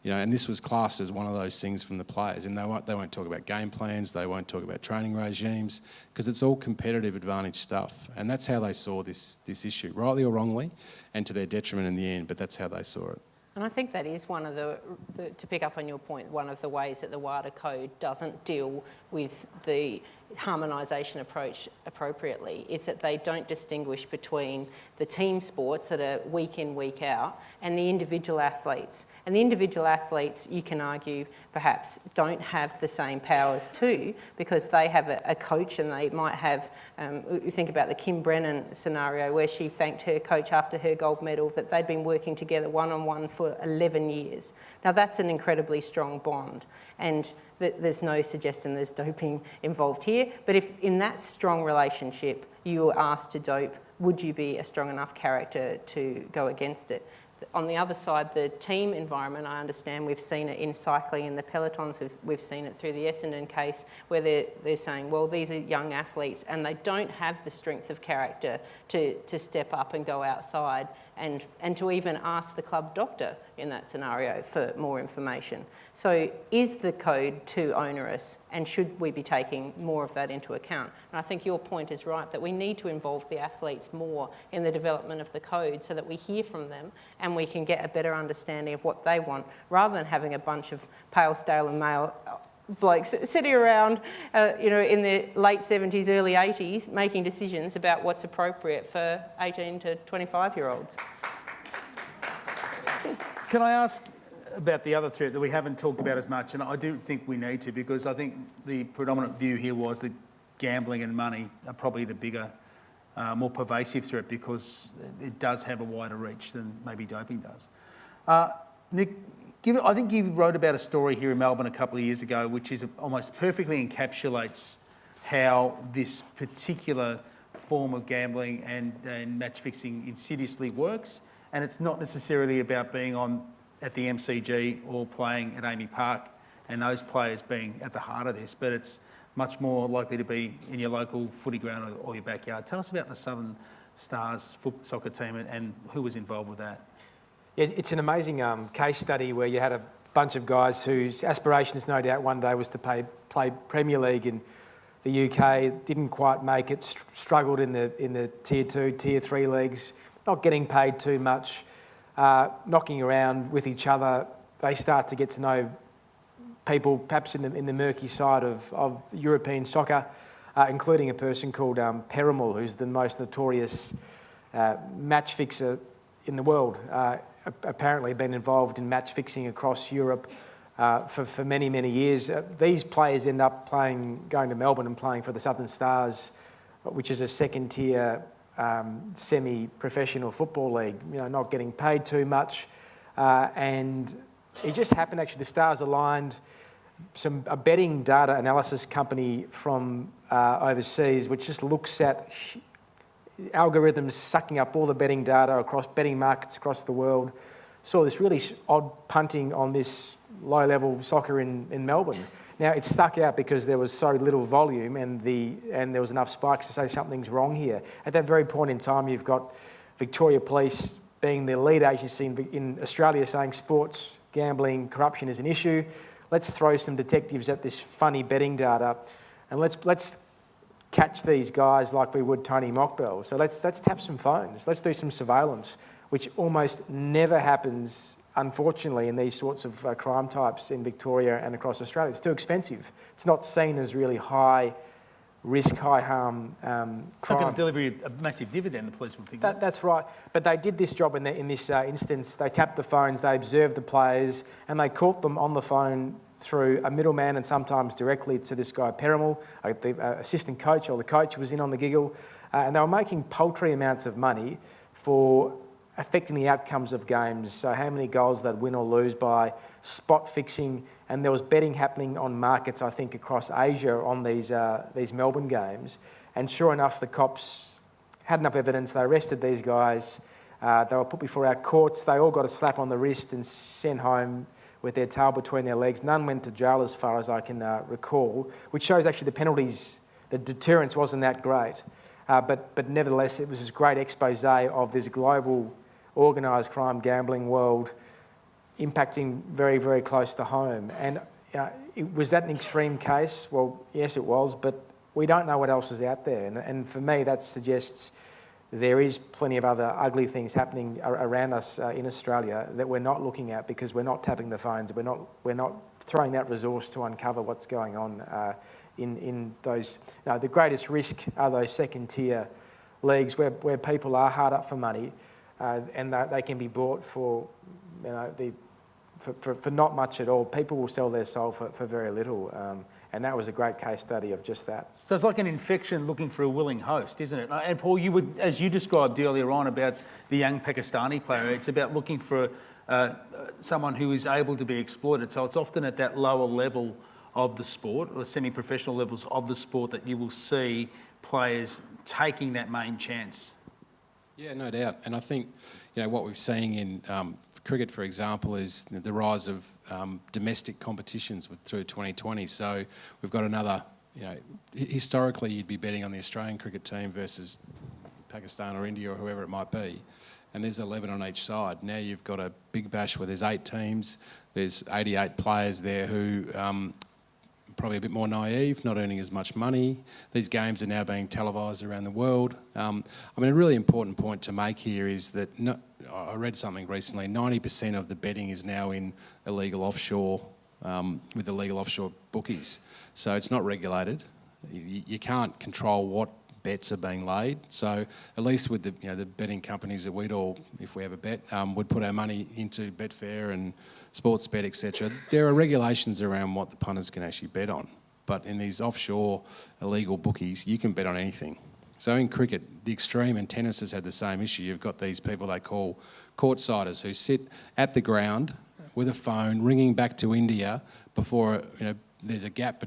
And this was classed as one of those things from the players, and they won't talk about game plans, they won't talk about training regimes, because it's all competitive advantage stuff. And that's how they saw this issue, rightly or wrongly, and to their detriment in the end, but that's how they saw it. And I think that is one of to pick up on your point, one of the ways that the WADA Code doesn't deal with the harmonisation approach appropriately, is that they don't distinguish between the team sports that are week in, week out, and the individual athletes. And the individual athletes, you can argue, perhaps don't have the same powers too, because they have a coach, and they might have, you think about the Kim Brennan scenario where she thanked her coach after her gold medal that they'd been working together one-on-one for 11 years. Now that's an incredibly strong bond, and there's no suggestion there's doping involved here, but if in that strong relationship you were asked to dope, would you be a strong enough character to go against it? On the other side, the team environment, I understand we've seen it in cycling in the pelotons, we've seen it through the Essendon case, where they're saying, well, these are young athletes and they don't have the strength of character to step up and go outside and to even ask the club doctor in that scenario for more information. So is the code too onerous, and should we be taking more of that into account? And I think your point is right, that we need to involve the athletes more in the development of the code so that we hear from them and we can get a better understanding of what they want, rather than having a bunch of pale, stale and male blokes sitting around, in the late 70s, early 80s, making decisions about what's appropriate for 18 to 25-year-olds. Can I ask about the other threat that we haven't talked about as much, and I do think we need to, because I think the predominant view here was that gambling and money are probably the bigger, more pervasive threat, because it does have a wider reach than maybe doping does. Nick, I think you wrote about a story here in Melbourne a couple of years ago, which is almost perfectly encapsulates how this particular form of gambling and match fixing insidiously works. And it's not necessarily about being at the MCG or playing at Amy Park and those players being at the heart of this, but it's much more likely to be in your local footy ground or your backyard. Tell us about the Southern Stars soccer team and who was involved with that? Yeah, it's an amazing case study where you had a bunch of guys whose aspirations, no doubt, one day was to play Premier League in the UK, didn't quite make it, struggled in the Tier 2, Tier 3 leagues, not getting paid too much, knocking around with each other. They start to get to know people perhaps in the murky side of European soccer, including a person called Perumal, who's the most notorious match fixer in the world. Apparently been involved in match fixing across Europe for many, many years. These players end up going to Melbourne and playing for the Southern Stars, which is a second-tier semi-professional football league, not getting paid too much. And it just happened, actually, the stars aligned. A betting data analysis company from overseas, which just looks at algorithms sucking up all the betting data across betting markets across the world, saw this really odd punting on this low-level soccer in Melbourne. Now, it stuck out because there was so little volume and there was enough spikes to say something's wrong here. At that very point in time, you've got Victoria Police being the lead agency in Australia saying sports, gambling, corruption is an issue. Let's throw some detectives at this funny betting data and let's catch these guys like we would Tony Mockbell. So let's tap some phones. Let's do some surveillance, which almost never happens, unfortunately, in these sorts of crime types in Victoria and across Australia. It's too expensive. It's not seen as really high risk, high harm crime. It's not going to deliver you a massive dividend, the police would think. That's right. But they did this job in this instance. They tapped the phones, they observed the players, and they caught them on the phone through a middleman and sometimes directly to this guy, Perumal, the assistant coach or the coach who was in on the giggle. And they were making paltry amounts of money for affecting the outcomes of games. So how many goals they'd win or lose by spot fixing. And there was betting happening on markets, I think, across Asia on these Melbourne games. And sure enough, the cops had enough evidence. They arrested these guys. They were put before our courts. They all got a slap on the wrist and sent home with their tail between their legs. None went to jail as far as I can recall, which shows actually the penalties, the deterrence wasn't that great. But nevertheless, it was this great expose of this global organised crime gambling world impacting very, very close to home. And was that an extreme case? Well, yes, it was, but we don't know what else is out there. And for me, that suggests there is plenty of other ugly things happening around us in Australia that we're not looking at because we're not tapping the phones. We're not throwing that resource to uncover what's going on in those. No, the greatest risk are those second-tier leagues where people are hard up for money, and they can be bought for for not much at all. People will sell their soul for very little. And that was a great case study of just that. So it's like an infection looking for a willing host, isn't it? And Paul, you would, as you described earlier on about the young Pakistani player, it's about looking for someone who is able to be exploited. So it's often at that lower level of the sport, or semi-professional levels of the sport, that you will see players taking that main chance. Yeah, no doubt. And I think, what we're seeing in cricket, for example, is the rise of domestic competitions through 2020. So we've got another, historically you'd be betting on the Australian cricket team versus Pakistan or India or whoever it might be, and there's 11 on each side. Now you've got a big bash where there's 8 teams, there's 88 players there who probably a bit more naive, not earning as much money. These games are now being televised around the world. A really important point to make here is that I read something recently, 90% of the betting is now in illegal offshore, with illegal offshore bookies. So it's not regulated. You can't control what bets are being laid. So at least with the betting companies that we'd all, if we have a bet, would put our money into Betfair and Sportsbet, etc. There are regulations around what the punters can actually bet on. But in these offshore illegal bookies, you can bet on anything. So in cricket, the extreme, and tennis has had the same issue. You've got these people they call courtsiders who sit at the ground with a phone ringing back to India before there's a gap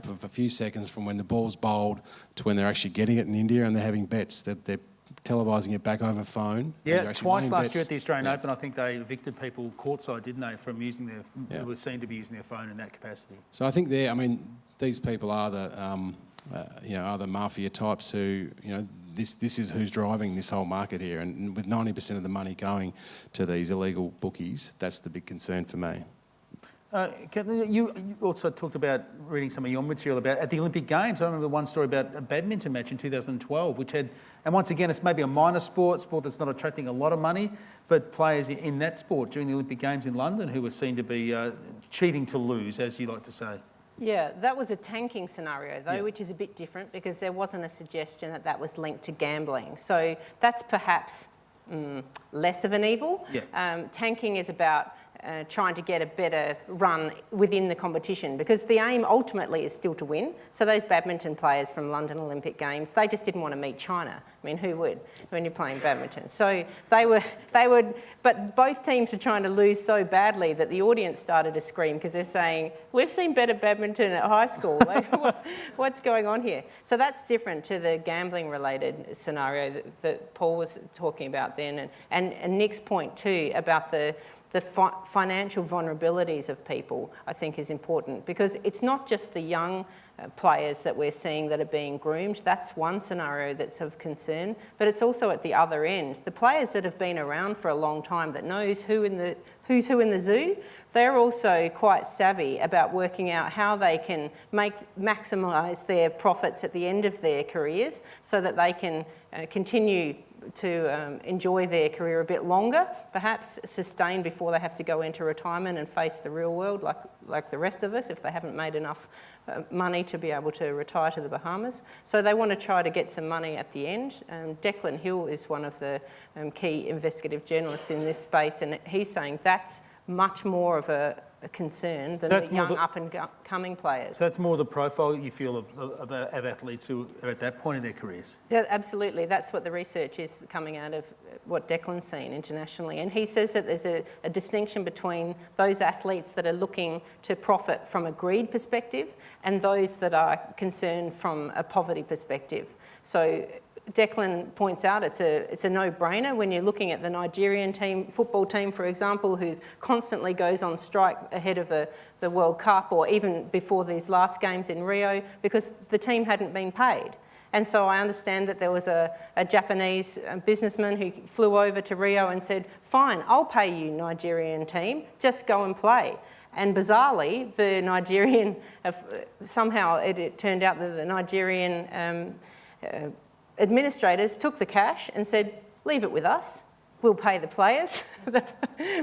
of a few seconds from when the ball's bowled to when they're actually getting it in India, and they're having bets that they're televising it back over phone. Yeah, twice last year at the Australian Open, I think they evicted people courtside, didn't they, from using who were seen to be using their phone in that capacity. So I think these people are the, are the mafia types who, this is who's driving this whole market here. And with 90% of the money going to these illegal bookies, that's the big concern for me. You also talked about reading some of your material about at the Olympic Games. I remember one story about a badminton match in 2012, which had, and once again, it's maybe a minor sport that's not attracting a lot of money, but players in that sport during the Olympic Games in London who were seen to be cheating to lose, as you like to say. Yeah, that was a tanking scenario though, Yeah. which is a bit different because there wasn't a suggestion that that was linked to gambling. So that's perhaps less of an evil. Yeah. Tanking is about trying to get a better run within the competition because the aim ultimately is still to win. So those badminton players from London Olympic Games, they just didn't want to meet China. I mean, who would when you're playing badminton? So they would, but both teams were trying to lose so badly that the audience started to scream because they're saying, we've seen better badminton at high school. Like, what's going on here? So that's different to the gambling related scenario that Paul was talking about then. And Nick's point too about the financial vulnerabilities of people, I think, is important because it's not just the young players that we're seeing that are being groomed. That's one scenario that's of concern, but it's also at the other end. The players that have been around for a long time that knows who's who in the zoo, they're also quite savvy about working out how they can maximise their profits at the end of their careers so that they can continue to enjoy their career a bit longer, perhaps sustain before they have to go into retirement and face the real world like the rest of us if they haven't made enough money to be able to retire to the Bahamas. So they want to try to get some money at the end. Declan Hill is one of the key investigative journalists in this space, and he's saying that's much more of a concern than the young up-and-coming players. So that's more the profile you feel of athletes who are at that point in their careers? Yeah, absolutely. That's what the research is coming out of what Declan's seen internationally. And he says that there's a distinction between those athletes that are looking to profit from a greed perspective and those that are concerned from a poverty perspective. So Declan points out it's a no-brainer when you're looking at the Nigerian football team, for example, who constantly goes on strike ahead of the World Cup or even before these last games in Rio because the team hadn't been paid. And so I understand that there was a Japanese businessman who flew over to Rio and said, fine, I'll pay you, Nigerian team, just go and play. And bizarrely, the Nigerian, somehow it turned out that the Nigerian administrators took the cash and said, leave it with us, we'll pay the players. The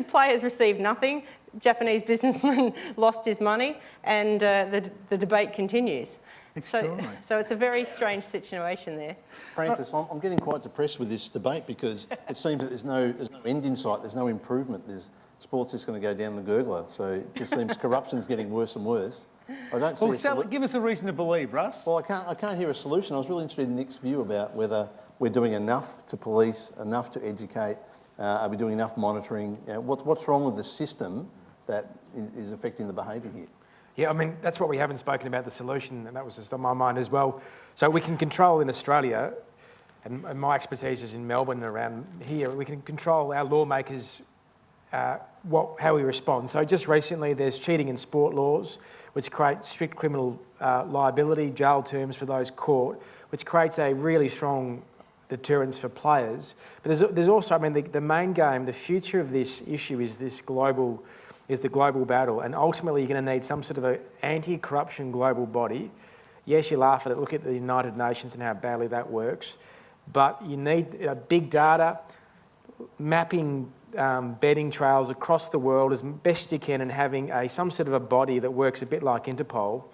players received nothing, Japanese businessman lost his money, and the debate continues. So it's a very strange situation there. Francis, I'm getting quite depressed with this debate because it seems that there's no end in sight, there's no improvement. Sport's just going to go down the gurgler, so it just seems corruption's getting worse and worse. I don't see give us a reason to believe, Russ. Well, I can't hear a solution. I was really interested in Nick's view about whether we're doing enough to police, enough to educate, are we doing enough monitoring? You know, what's wrong with the system that is affecting the behaviour here? Yeah, I mean, that's what we haven't spoken about, the solution, and that was just on my mind as well. So we can control in Australia, and my expertise is in Melbourne and around here, we can control our lawmakers, how we respond. So just recently there's cheating in sport laws, which create strict criminal liability, jail terms for those caught, which creates a really strong deterrence for players. But there's also, I mean, the main game, the future of this issue is the global battle, and ultimately you're going to need some sort of an anti-corruption global body. Yes, you laugh at it, look at the United Nations and how badly that works, but you need big data, mapping betting trails across the world as best you can, and having some sort of a body that works a bit like Interpol,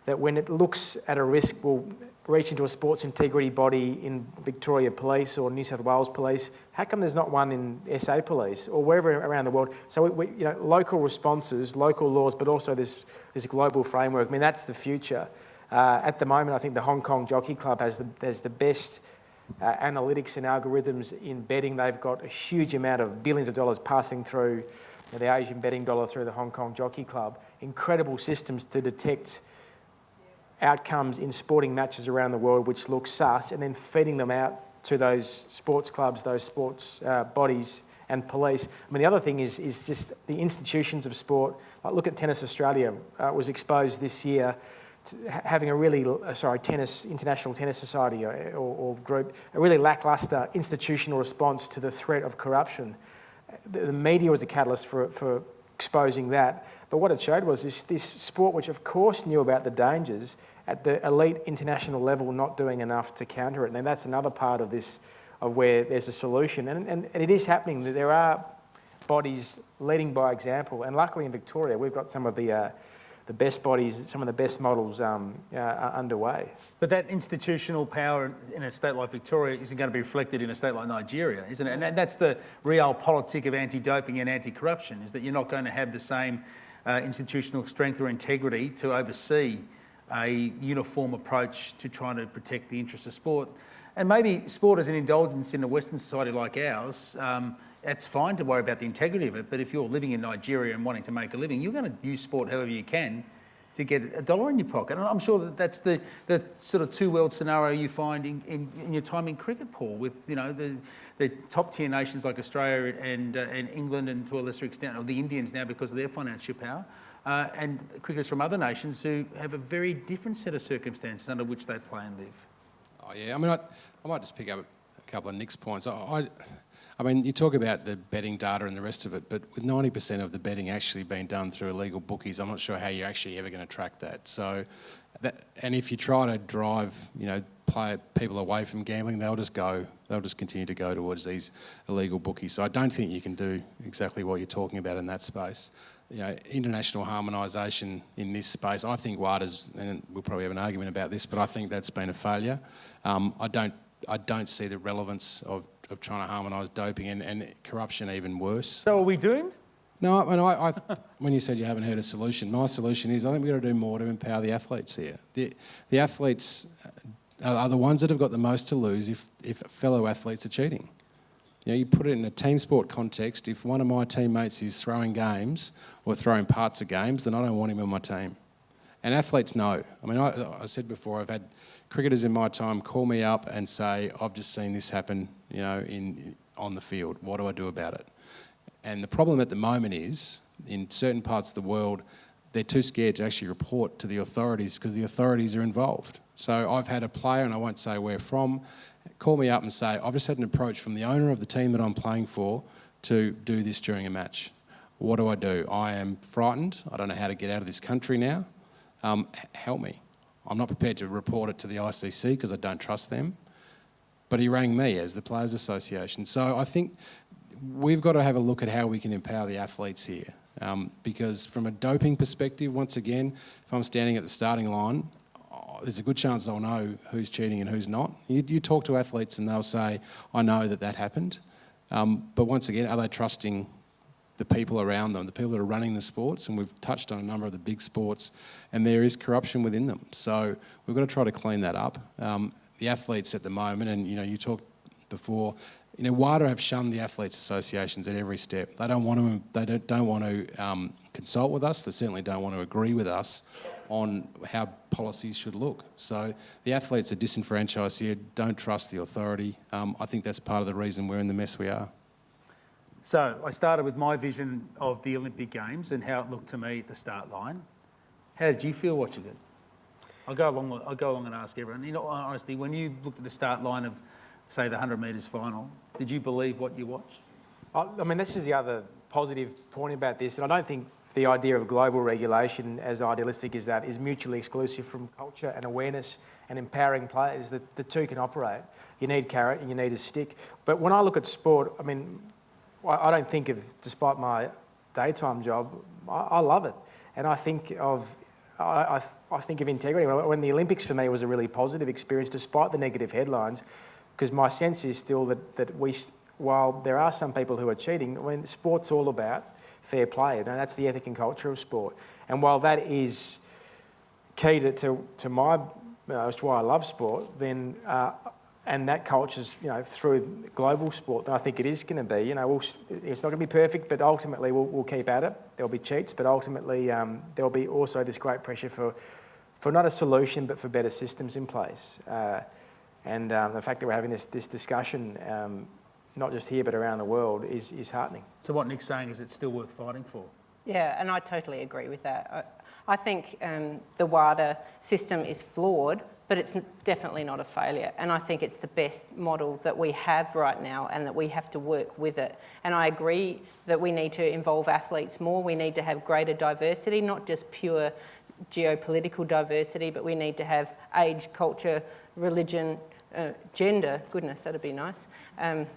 that when it looks at a risk will reach into a sports integrity body in Victoria Police or New South Wales Police. How come there's not one in SA Police or wherever around the world? So local responses, local laws, but also this global framework. I mean, that's the future. At the moment, I think the Hong Kong Jockey Club has the best analytics and algorithms in betting. They've got a huge amount of billions of dollars passing through the Asian betting dollar through the Hong Kong Jockey Club. Incredible systems to detect outcomes in sporting matches around the world which look sus, and then feeding them out to those sports clubs, those sports bodies and police. I mean, the other thing is just the institutions of sport. Like, look at Tennis Australia. Was exposed this year having a really, International Tennis Society or group, a really lacklustre institutional response to the threat of corruption. The media was a catalyst for exposing that. But what it showed was this sport, which of course knew about the dangers, at the elite international level not doing enough to counter it. And that's another part of this, of where there's a solution. And it is happening. There are bodies leading by example. And luckily in Victoria, we've got some of the best bodies, some of the best models underway. But that institutional power in a state like Victoria isn't going to be reflected in a state like Nigeria, isn't it? And that's the real politic of anti-doping and anti-corruption, is that you're not going to have the same institutional strength or integrity to oversee a uniform approach to trying to protect the interests of sport. And maybe sport as an indulgence in a Western society like ours, it's fine to worry about the integrity of it, but if you're living in Nigeria and wanting to make a living, you're going to use sport however you can to get a dollar in your pocket. And I'm sure that that's the sort of two-world scenario you find in your time in cricket, Paul, with the top-tier nations like Australia and England, and to a lesser extent, or the Indians now because of their financial power, and cricketers from other nations who have a very different set of circumstances under which they play and live. Oh yeah, I mean, I might just pick up a couple of Nick's points. I mean, you talk about the betting data and the rest of it, but with 90% of the betting actually being done through illegal bookies, I'm not sure how you're actually ever going to track that. So, and if you try to drive, people away from gambling, they'll just continue to go towards these illegal bookies. So I don't think you can do exactly what you're talking about in that space. International harmonisation in this space, I think WADA's, and we'll probably have an argument about this, but I think that's been a failure. I don't see the relevance of trying to harmonise doping and corruption even worse. So are we doomed? No, I when you said you haven't heard a solution, my solution is I think we've got to do more to empower the athletes here. The athletes are the ones that have got the most to lose if fellow athletes are cheating. You put it in a team sport context, if one of my teammates is throwing games or throwing parts of games, then I don't want him on my team. And athletes know. I mean, I said before, I've had cricketers in my time call me up and say, I've just seen this happen, on the field. What do I do about it? And the problem at the moment is, in certain parts of the world, they're too scared to actually report to the authorities because the authorities are involved. So I've had a player, and I won't say where from, call me up and say, I've just had an approach from the owner of the team that I'm playing for to do this during a match. What do I do? I am frightened. I don't know how to get out of this country now. Help me. I'm not prepared to report it to the ICC because I don't trust them. But he rang me as the Players Association. So I think we've got to have a look at how we can empower the athletes here. Because from a doping perspective, once again, if I'm standing at the starting line, there's a good chance I'll know who's cheating and who's not. You talk to athletes and they'll say, I know that happened. But once again, are they trusting the people around them, the people that are running the sports? And we've touched on a number of the big sports, and there is corruption within them. So we've got to try to clean that up. The athletes at the moment, and you talked before, WADA have shunned the athletes associations at every step. They don't want to consult with us. They certainly don't want to agree with us on how policies should look. So the athletes are disenfranchised here, don't trust the authority. I think that's part of the reason we're in the mess we are. So I started with my vision of the Olympic Games and how it looked to me at the start line. How did you feel watching it? I'll go along and ask everyone. Honestly, when you looked at the start line of, say, the 100 metres final, did you believe what you watched? I mean, this is the other positive point about this, and I don't think the idea of global regulation, as idealistic as that, is mutually exclusive from culture and awareness and empowering players. That the two can operate. You need carrot and you need a stick. But when I look at sport, I mean, I don't think of, despite my daytime job, I love it. And I think of integrity. When the Olympics for me was a really positive experience, despite the negative headlines, because my sense is still that while there are some people who are cheating, when sport's all about fair play, and that's the ethic and culture of sport. And while that is key to my, as to why I love sport, then and that culture's through global sport, then I think it is going to be. It's not going to be perfect, but ultimately we'll keep at it. There'll be cheats, but ultimately there'll be also this great pressure for not a solution, but for better systems in place. And the fact that we're having this discussion, not just here but around the world, is heartening. So what Nick's saying is it's still worth fighting for. Yeah, and I totally agree with that. I think the WADA system is flawed, but it's definitely not a failure. And I think it's the best model that we have right now and that we have to work with it. And I agree that we need to involve athletes more. We need to have greater diversity, not just pure geopolitical diversity, but we need to have age, culture, religion, gender, goodness, that'd be nice, and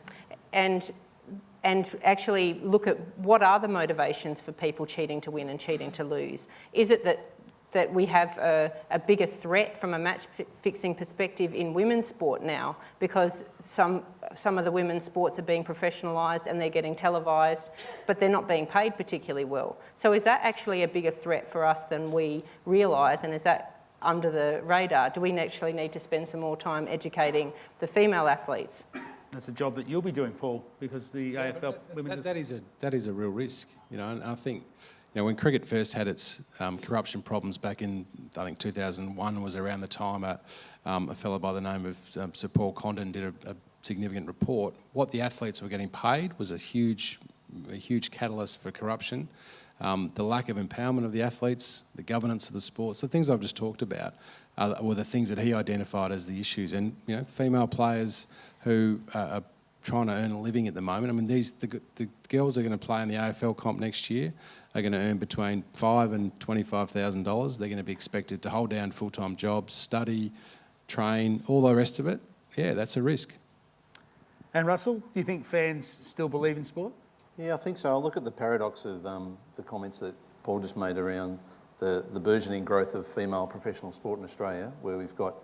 actually look at what are the motivations for people cheating to win and cheating to lose. Is it that we have a bigger threat from a match-fixing perspective in women's sport now because some of the women's sports are being professionalised and they're getting televised, but they're not being paid particularly well? So is that actually a bigger threat for us than we realise, and is that under the radar? Do we actually need to spend some more time educating the female athletes? That's a job that you'll be doing, Paul, because the AFL women's... That is a real risk, you know, and I think, you know, when cricket first had its corruption problems back in, I think 2001 was around the time a fellow by the name of Sir Paul Condon did a significant report. What the athletes were getting paid was a huge catalyst for corruption. The lack of empowerment of the athletes, the governance of the sports, the things I've just talked about were the things that he identified as the issues. And, you know, female players who are trying to earn a living at the moment, I mean, the girls are going to play in the AFL comp next year are going to earn between $5,000 and $25,000. They're going to be expected to hold down full-time jobs, study, train, all the rest of it. Yeah, that's a risk. And Russell, do you think fans still believe in sport? Yeah, I think so. I'll look at the paradox of the comments that Paul just made around the burgeoning growth of female professional sport in Australia, where we've got,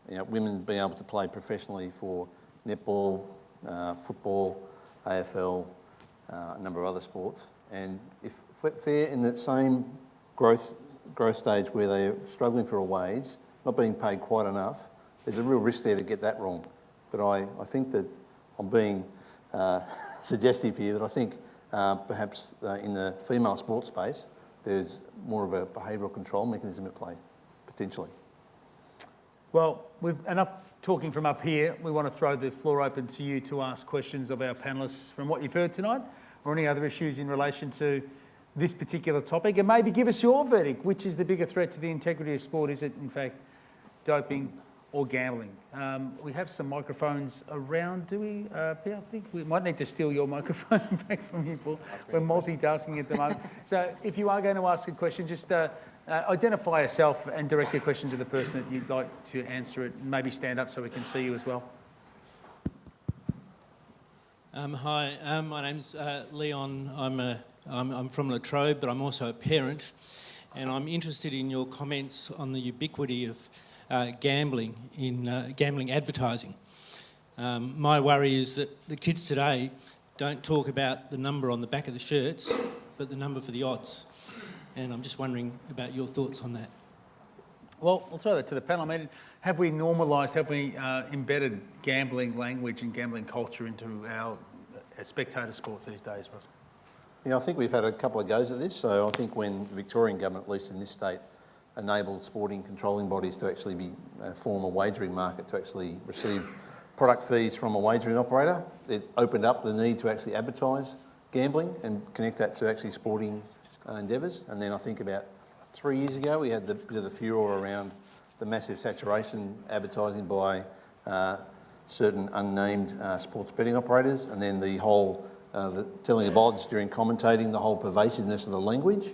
you know, women being able to play professionally for netball, football, AFL, a number of other sports. And if they're in that same growth stage where they're struggling for a wage, not being paid quite enough, there's a real risk there to get that wrong. But I think that I'm being suggestive here, that I think perhaps in the female sports space, there's more of a behavioural control mechanism at play, potentially. Well, we've enough talking from up here. We want to throw the floor open to you to ask questions of our panellists from what you've heard tonight, or any other issues in relation to this particular topic, and maybe give us your verdict. Which is the bigger threat to the integrity of sport? Is it, in fact, doping or gambling? We have some microphones around, do we? Pierre, I think we might need to steal your microphone back from you, Paul. We're multitasking at the moment. So if you are going to ask a question, just identify yourself and direct your question to the person that you'd like to answer it. Maybe stand up so we can see you as well. Hi, my name's Leon. I'm from La Trobe, but I'm also a parent, and I'm interested in your comments on the ubiquity of gambling in gambling advertising. My worry is that the kids today don't talk about the number on the back of the shirts, but the number for the odds. And I'm just wondering about your thoughts on that. Well, I'll throw that to the panel. I mean, have we normalised, have we embedded gambling language and gambling culture into our spectator sports these days, Russell? Yeah, I think we've had a couple of goes at this. So I think when the Victorian government, at least in this state, enabled sporting controlling bodies to actually form a wagering market to actually receive product fees from a wagering operator, it opened up the need to actually advertise gambling and connect that to actually sporting endeavours. And then I think about 3 years ago, we had the bit of the furor around the massive saturation advertising by certain unnamed sports betting operators, and then the whole the telling of odds during commentating, the whole pervasiveness of the language,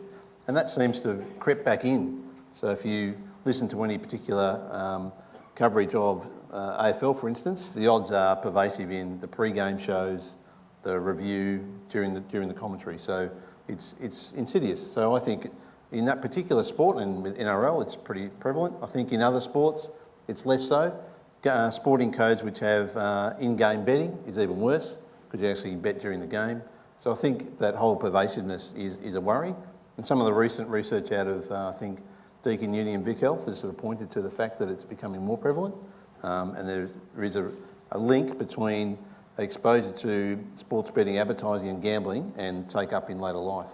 and that seems to have crept back in. So if you listen to any particular coverage of AFL, for instance, the odds are pervasive in the pre-game shows, the review, during the commentary. So it's insidious. So I think in that particular sport, and with NRL, it's pretty prevalent. I think in other sports, it's less so. Sporting codes which have in-game betting is even worse, because you actually bet during the game. So I think that whole pervasiveness is a worry. And some of the recent research out of, I think, Deakin Uni and Vic Health has sort of pointed to the fact that it's becoming more prevalent. And there is a link between exposure to sports betting, advertising and gambling and take up in later life.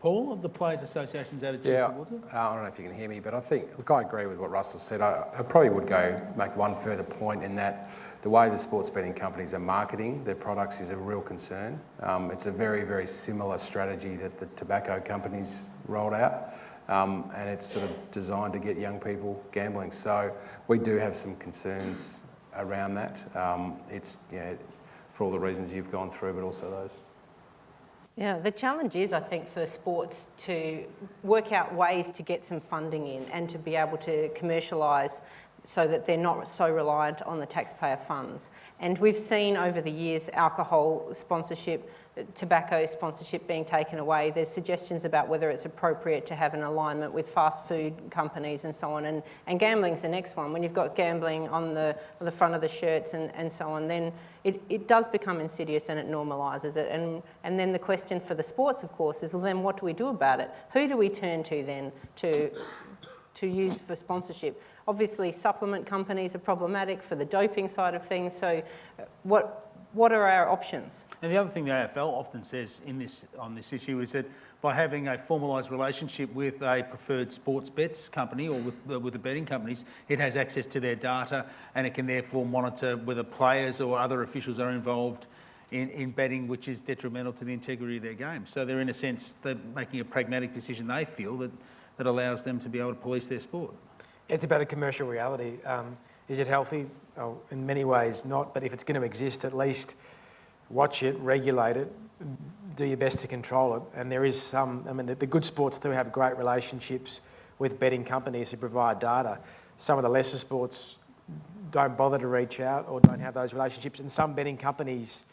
Paul, the Players Association's attitude towards it? I don't know if you can hear me, but I think, look, I agree with what Russell said. I probably would make one further point in that the way the sports betting companies are marketing their products is a real concern. It's a very, very similar strategy that the tobacco companies rolled out. and it's sort of designed to get young people gambling. So we do have some concerns around that. It's, for all the reasons you've gone through, but also those. Yeah, the challenge is, I think, for sports to work out ways to get some funding in and to be able to commercialise so that they're not so reliant on the taxpayer funds. And we've seen over the years alcohol sponsorship, tobacco sponsorship being taken away. There's suggestions about whether it's appropriate to have an alignment with fast food companies and so on. And gambling's the next one. When you've got gambling on the front of the shirts and so on, then it does become insidious and it normalises it. And then the question for the sports, of course, is, well, then what do we do about it? Who do we turn to then to use for sponsorship? Obviously, supplement companies are problematic for the doping side of things. So what are our options? And the other thing the AFL often says on this issue is that by having a formalised relationship with a preferred sports bets company or with the betting companies, it has access to their data and it can therefore monitor whether players or other officials are involved in betting, which is detrimental to the integrity of their game. So they're, in a sense, they're making a pragmatic decision, they feel, that allows them to be able to police their sport. It's about a commercial reality. Is it healthy? Oh, in many ways not, but if it's going to exist, at least watch it, regulate it, do your best to control it. And there is some, the good sports do have great relationships with betting companies who provide data. Some of the lesser sports don't bother to reach out or don't have those relationships, and some betting companies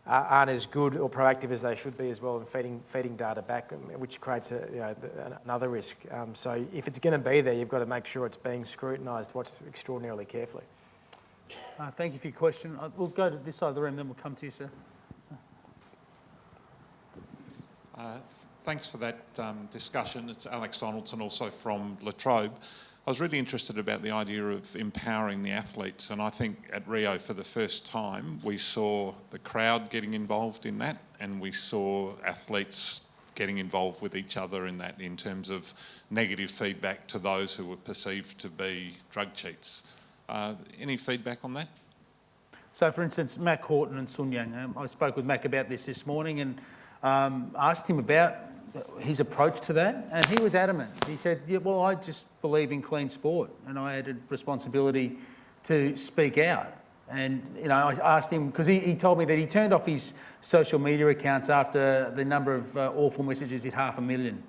aren't as good or proactive as they should be as well in feeding data back, which creates another risk. So if it's going to be there, you've got to make sure it's being scrutinised, watched extraordinarily carefully. Thank you for your question. We'll go to this side of the room, then we'll come to you, sir. Thanks for that discussion. It's Alex Donaldson, also from La Trobe. I was really interested about the idea of empowering the athletes, and I think at Rio for the first time we saw the crowd getting involved in that, and we saw athletes getting involved with each other in that, in terms of negative feedback to those who were perceived to be drug cheats. Any feedback on that? So, for instance, Mac Horton and Sun Yang, I spoke with Mac about this morning and asked him about his approach to that, and he was adamant. He said, yeah, well, I just believe in clean sport and I had a responsibility to speak out. And, I asked him, because he told me that he turned off his social media accounts after the number of awful messages hit 500,000.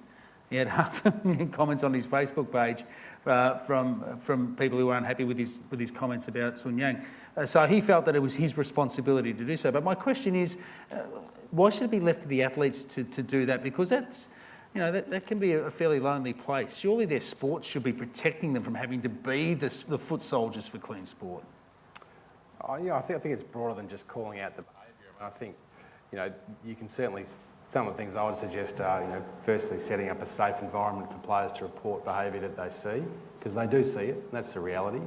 He had 500,000 comments on his Facebook page from people who were unhappy with his comments about Sun Yang. So he felt that it was his responsibility to do so. But my question is, why should it be left to the athletes to do that? Because that's, that can be a fairly lonely place. Surely their sports should be protecting them from having to be the foot soldiers for clean sport. I think it's broader than just calling out the behaviour. I think, you can certainly, some of the things I would suggest are, firstly setting up a safe environment for players to report behaviour that they see, because they do see it, and that's the reality.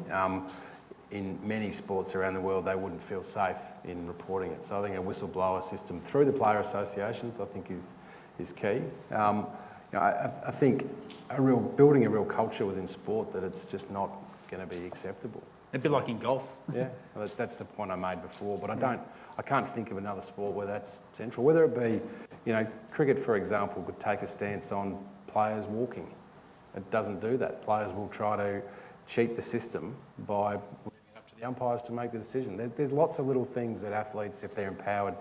In many sports around the world, they wouldn't feel safe in reporting it. So I think a whistleblower system through the player associations, I think, is key. I think building a real culture within sport that it's just not going to be acceptable. A bit like in golf. Yeah, that's the point I made before. But I can't think of another sport where that's central. Whether it be, cricket, for example, could take a stance on players walking. It doesn't do that. Players will try to cheat the system by leaving it up to the umpires to make the decision. There's lots of little things that athletes, if they're empowered,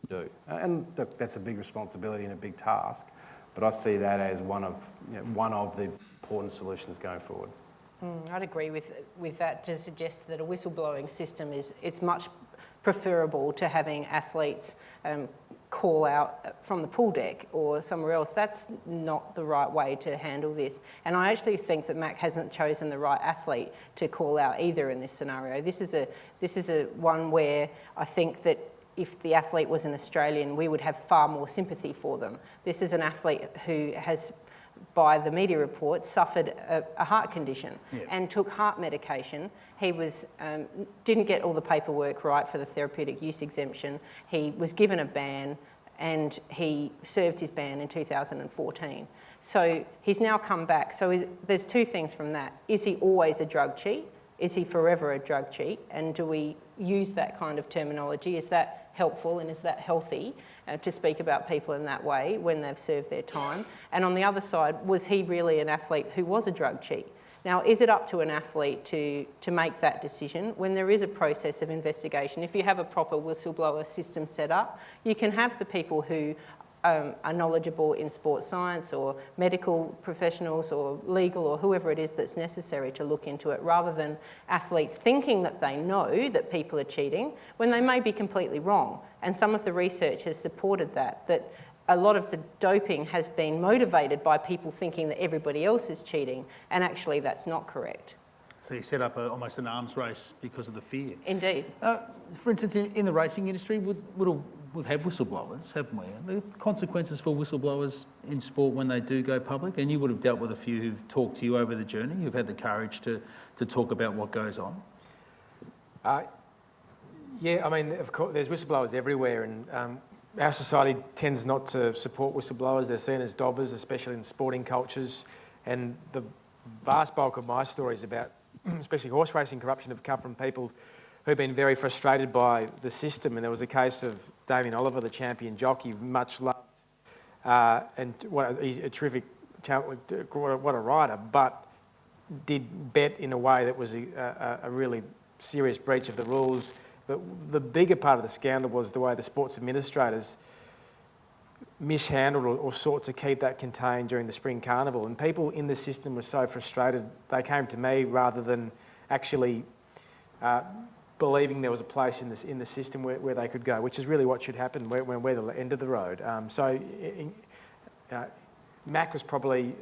do. And that's a big responsibility and a big task. But I see that as one of the important solutions going forward. I'd agree with that, to suggest that a whistleblowing system it's much preferable to having athletes call out from the pool deck or somewhere else. That's not the right way to handle this. And I actually think that Mac hasn't chosen the right athlete to call out either in this scenario. This is a one where I think that if the athlete was an Australian, we would have far more sympathy for them. This is an athlete who has, by the media reports, suffered a heart condition and took heart medication. He didn't get all the paperwork right for the therapeutic use exemption. He was given a ban and he served his ban in 2014. So he's now come back. So there's two things from that. Is he always a drug cheat? Is he forever a drug cheat? And do we use that kind of terminology? Is that helpful and is that healthy to speak about people in that way when they've served their time? And on the other side, was he really an athlete who was a drug cheat? Now, is it up to an athlete to make that decision when there is a process of investigation? If you have a proper whistleblower system set up, you can have the people who are knowledgeable in sports science or medical professionals or legal or whoever it is that's necessary to look into it, rather than athletes thinking that they know that people are cheating when they may be completely wrong. And some of the research has supported that a lot of the doping has been motivated by people thinking that everybody else is cheating, and actually that's not correct. So you set up almost an arms race because of the fear. Indeed. For instance, in the racing industry, we've had whistleblowers, haven't we? The consequences for whistleblowers in sport when they do go public, and you would have dealt with a few who've talked to you over the journey, who've had the courage to talk about what goes on. Yeah, I mean, of course, there's whistleblowers everywhere, and our society tends not to support whistleblowers. They're seen as dobbers, especially in sporting cultures. And the vast bulk of my stories about, especially horse racing corruption, have come from people who've been very frustrated by the system. And there was a case of Damien Oliver, the champion jockey, much loved, and he's a terrific talent, what a rider, but did bet in a way that was a really serious breach of the rules. But the bigger part of the scandal was the way the sports administrators mishandled or sought to keep that contained during the Spring Carnival. And people in the system were so frustrated, they came to me rather than actually believing there was a place in the system where they could go, which is really what should happen, where we're the end of the road. Mac was probably,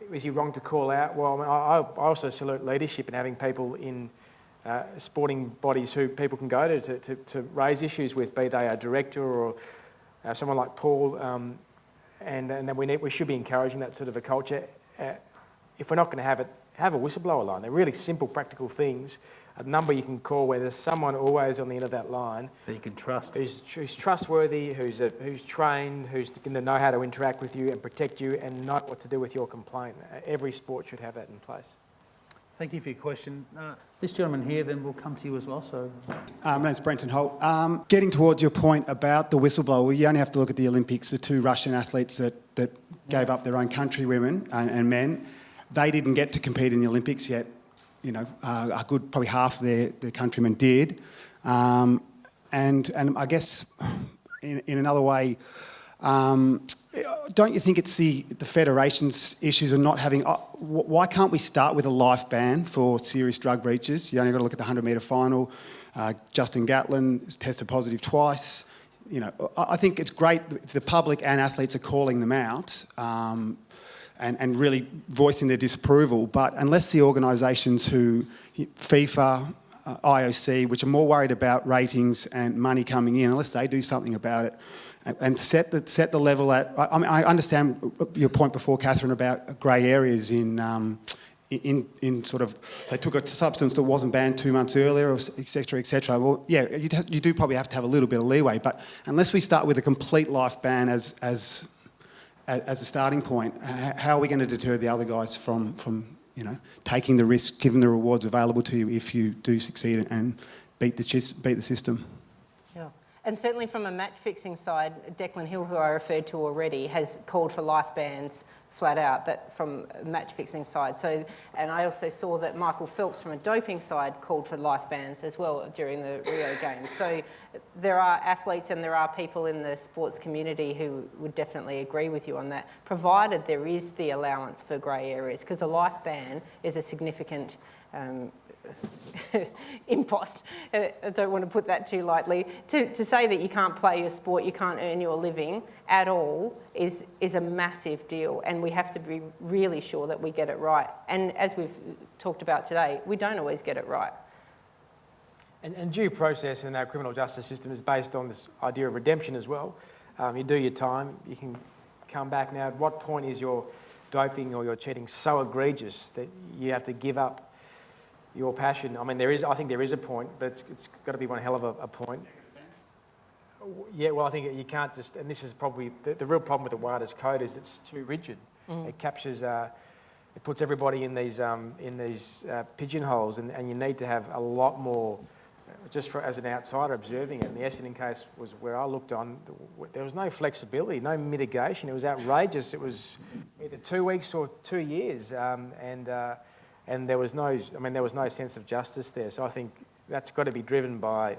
was he wrong to call out? Well, I also salute leadership and having people in sporting bodies who people can go to raise issues with, be they a director or someone like Paul, and then we should be encouraging that sort of a culture. If we're not going to have it, have a whistleblower line. They're really simple, practical things. A number you can call where there's someone always on the end of that line That you can trust. who's trustworthy, who's trained, who's going to know how to interact with you and protect you and know what to do with your complaint. Every sport should have that in place. Thank you for your question. This gentleman here, then we'll come to you as well. So, my name's Brenton Holt. Getting towards your point about the whistleblower, you only have to look at the Olympics, the two Russian athletes that gave up their own country, women and men. They didn't get to compete in the Olympics yet. You know, a good probably half of their countrymen did. And I guess in another way, don't you think it's the federation's issues of not having... why can't we start with a life ban for serious drug breaches? You only got to look at the 100-metre final. Justin Gatlin has tested positive twice. You know, I think it's great if the public and athletes are calling them out and really voicing their disapproval. But unless the organisations who... FIFA, IOC, which are more worried about ratings and money coming in, unless they do something about it, and set the level at... I mean, I understand your point before, Catherine, about grey areas in sort of... They took a substance that wasn't banned 2 months earlier, et cetera, et cetera. Well, yeah, you do probably have to have a little bit of leeway, but unless we start with a complete life ban as a starting point, how are we going to deter the other guys from you know, taking the risk, given the rewards available to you if you do succeed and beat the system? Yeah. And certainly from a match-fixing side, Declan Hill, who I referred to already, has called for life bans flat out, that from a match-fixing side. So, and I also saw that Michael Phelps from a doping side called for life bans as well during the Rio Games. So there are athletes and there are people in the sports community who would definitely agree with you on that, provided there is the allowance for grey areas, because a life ban is a significant impost. I don't want to put that too lightly. To say that you can't play your sport, you can't earn your living at all is a massive deal, and we have to be really sure that we get it right. And as we've talked about today, we don't always get it right. And due process in our criminal justice system is based on this idea of redemption as well. You do your time, you can come back. Now, at what point is your doping or your cheating so egregious that you have to give up your passion? I mean, I think there is a point, but it's got to be one hell of a point. Yeah, well, I think you can't just, and this is probably the real problem with the WADA's code is it's too rigid. It captures, it puts everybody in these pigeonholes, and you need to have a lot more as an outsider observing it, and the Essendon case was where I looked on, there was no flexibility, no mitigation. It was outrageous. It was either 2 weeks or 2 years, and there was no sense of justice there. So I think that's got to be driven by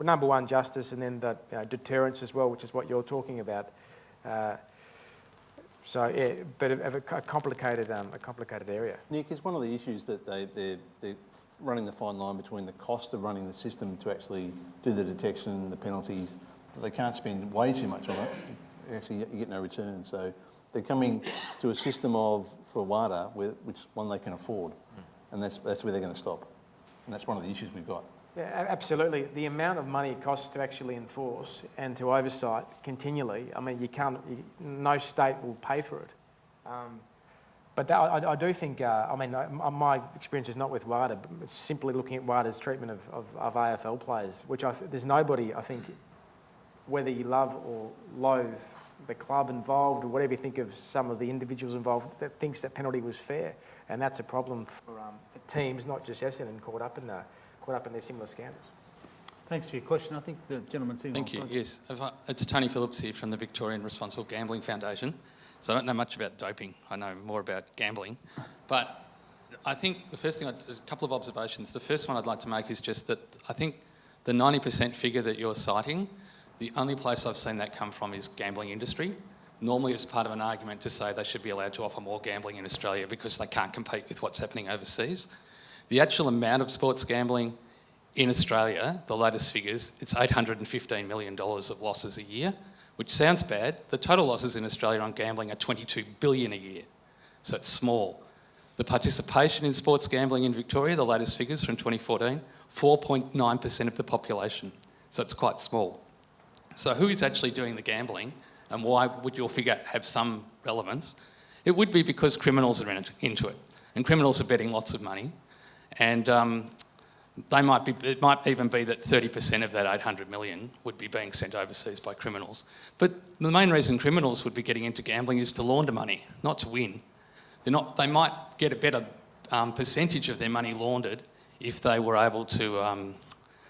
number one, justice, and then the deterrence as well, which is what you're talking about. So yeah, but a complicated area. Nick, is one of the issues that they're running the fine line between the cost of running the system to actually do the detection and the penalties. They can't spend way too much on it. Actually, you get no return. So they're coming to a system for WADA, which one they can afford, and that's where they're going to stop. And that's one of the issues we've got. Yeah, absolutely. The amount of money it costs to actually enforce and to oversight continually, I mean, no state will pay for it. But I do think, my experience is not with WADA, but it's simply looking at WADA's treatment of AFL players, which there's nobody, I think, whether you love or loathe the club involved or whatever you think of some of the individuals involved, that thinks that penalty was fair. And that's a problem for teams, not just Essendon, caught up in their similar scandals. Thanks for your question. I think the gentleman sitting Thank you. Yes. It's Tony Phillips here from the Victorian Responsible Gambling Foundation. So I don't know much about doping. I know more about gambling. But I think the first thing, a couple of observations. The first one I'd like to make is just that I think the 90% figure that you're citing, the only place I've seen that come from is gambling industry. Normally it's part of an argument to say they should be allowed to offer more gambling in Australia because they can't compete with what's happening overseas. The actual amount of sports gambling in Australia, the latest figures, it's $815 million of losses a year, which sounds bad. The total losses in Australia on gambling are $22 billion a year, so it's small. The participation in sports gambling in Victoria, the latest figures from 2014, 4.9% of the population, so it's quite small. So who is actually doing the gambling, and why would your figure have some relevance? It would be because criminals are into it, and criminals are betting lots of money, and it might even be that 30% of that 800 million would be being sent overseas by criminals. But the main reason criminals would be getting into gambling is to launder money, not to win. They might get a better percentage of their money laundered if they were able to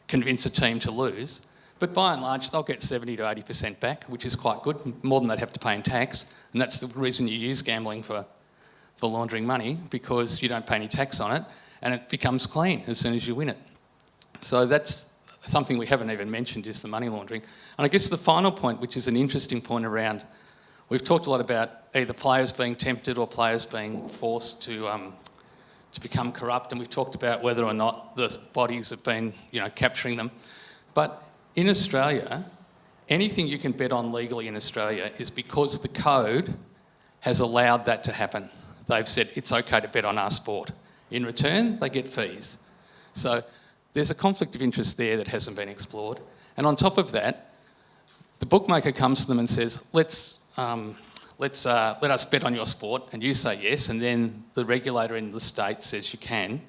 convince a team to lose. But by and large, they'll get 70 to 80% back, which is quite good, more than they'd have to pay in tax. And that's the reason you use gambling for laundering money, because you don't pay any tax on it, and it becomes clean as soon as you win it. So that's something we haven't even mentioned, is the money laundering. And I guess the final point, which is an interesting point around, we've talked a lot about either players being tempted or players being forced to become corrupt, and we've talked about whether or not the bodies have been, capturing them. But in Australia, anything you can bet on legally in Australia is because the code has allowed that to happen. They've said it's okay to bet on our sport. In return, they get fees. So there's a conflict of interest there that hasn't been explored. And on top of that, the bookmaker comes to them and says, let us bet on your sport, and you say yes, and then the regulator in the state says you can.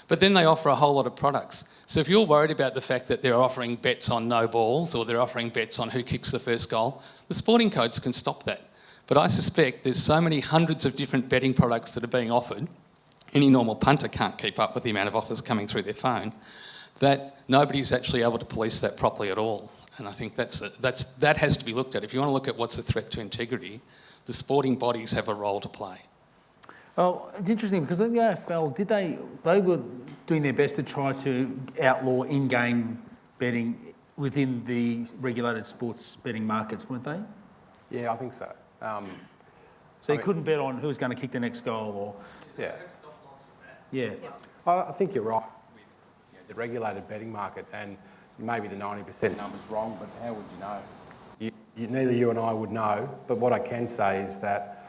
But then they offer a whole lot of products. So if you're worried about the fact that they're offering bets on no balls, or they're offering bets on who kicks the first goal, the sporting codes can stop that. But I suspect there's so many hundreds of different betting products that are being offered, any normal punter can't keep up with the amount of offers coming through their phone, that nobody's actually able to police that properly at all. And I think that has to be looked at. If you want to look at what's a threat to integrity, the sporting bodies have a role to play. Well, it's interesting because the AFL, they were doing their best to try to outlaw in-game betting within the regulated sports betting markets, weren't they? Yeah, I think so. So you couldn't bet on who was going to kick the next goal, or... Yeah. Yeah. I think you're right with the regulated betting market, and maybe the 90% number's wrong, but how would you know? Neither you and I would know, but what I can say is that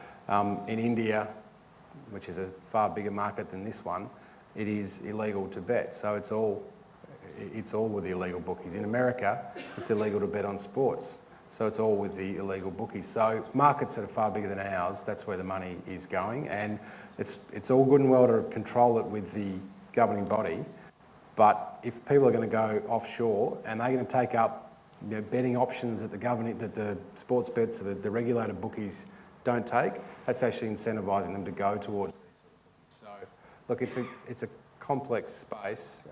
in India, which is a far bigger market than this one, it is illegal to bet. So it's all with the illegal bookies. In America, it's illegal to bet on sports. So it's all with the illegal bookies. So markets that are far bigger than ours, that's where the money is going. And it's all good and well to control it with the governing body. But if people are going to go offshore and they're going to take up betting options that the sports bets, the regulated bookies don't take, that's actually incentivising them to go towards. So look, it's a complex space,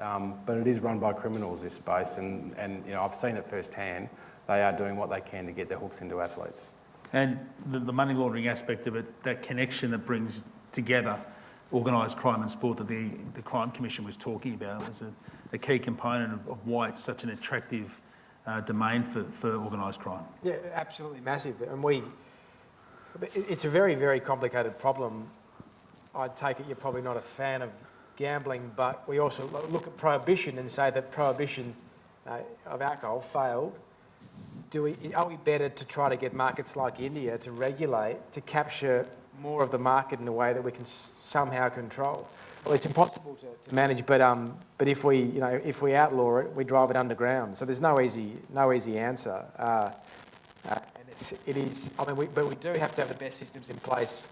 but it is run by criminals, this space, and you know, I've seen it firsthand. They are doing what they can to get their hooks into athletes. And the money laundering aspect of it, that connection that brings together organised crime and sport that the Crime Commission was talking about, is a key component of why it's such an attractive domain for organised crime. Yeah, absolutely massive. And it's a very, very complicated problem. I take it you're probably not a fan of gambling, but we also look at prohibition and say that prohibition of alcohol failed. Are we better to try to get markets like India to regulate, to capture more of the market in a way that we can somehow control? Well, it's impossible to manage, but if we outlaw it, we drive it underground. So there's no easy answer. But we do have to have the best systems in place.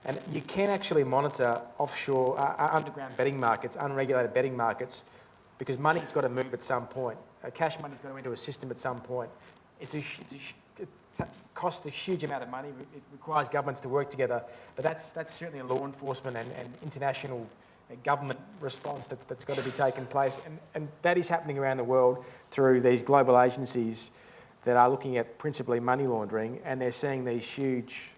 And you can actually monitor offshore, underground betting markets, unregulated betting markets, because money's got to move at some point. Cash money's got to enter a system at some point. It costs a huge amount of money. It requires governments to work together. But that's certainly a law enforcement and international government response that's got to be taken place. And that is happening around the world through these global agencies that are looking at principally money laundering, and they're seeing these huge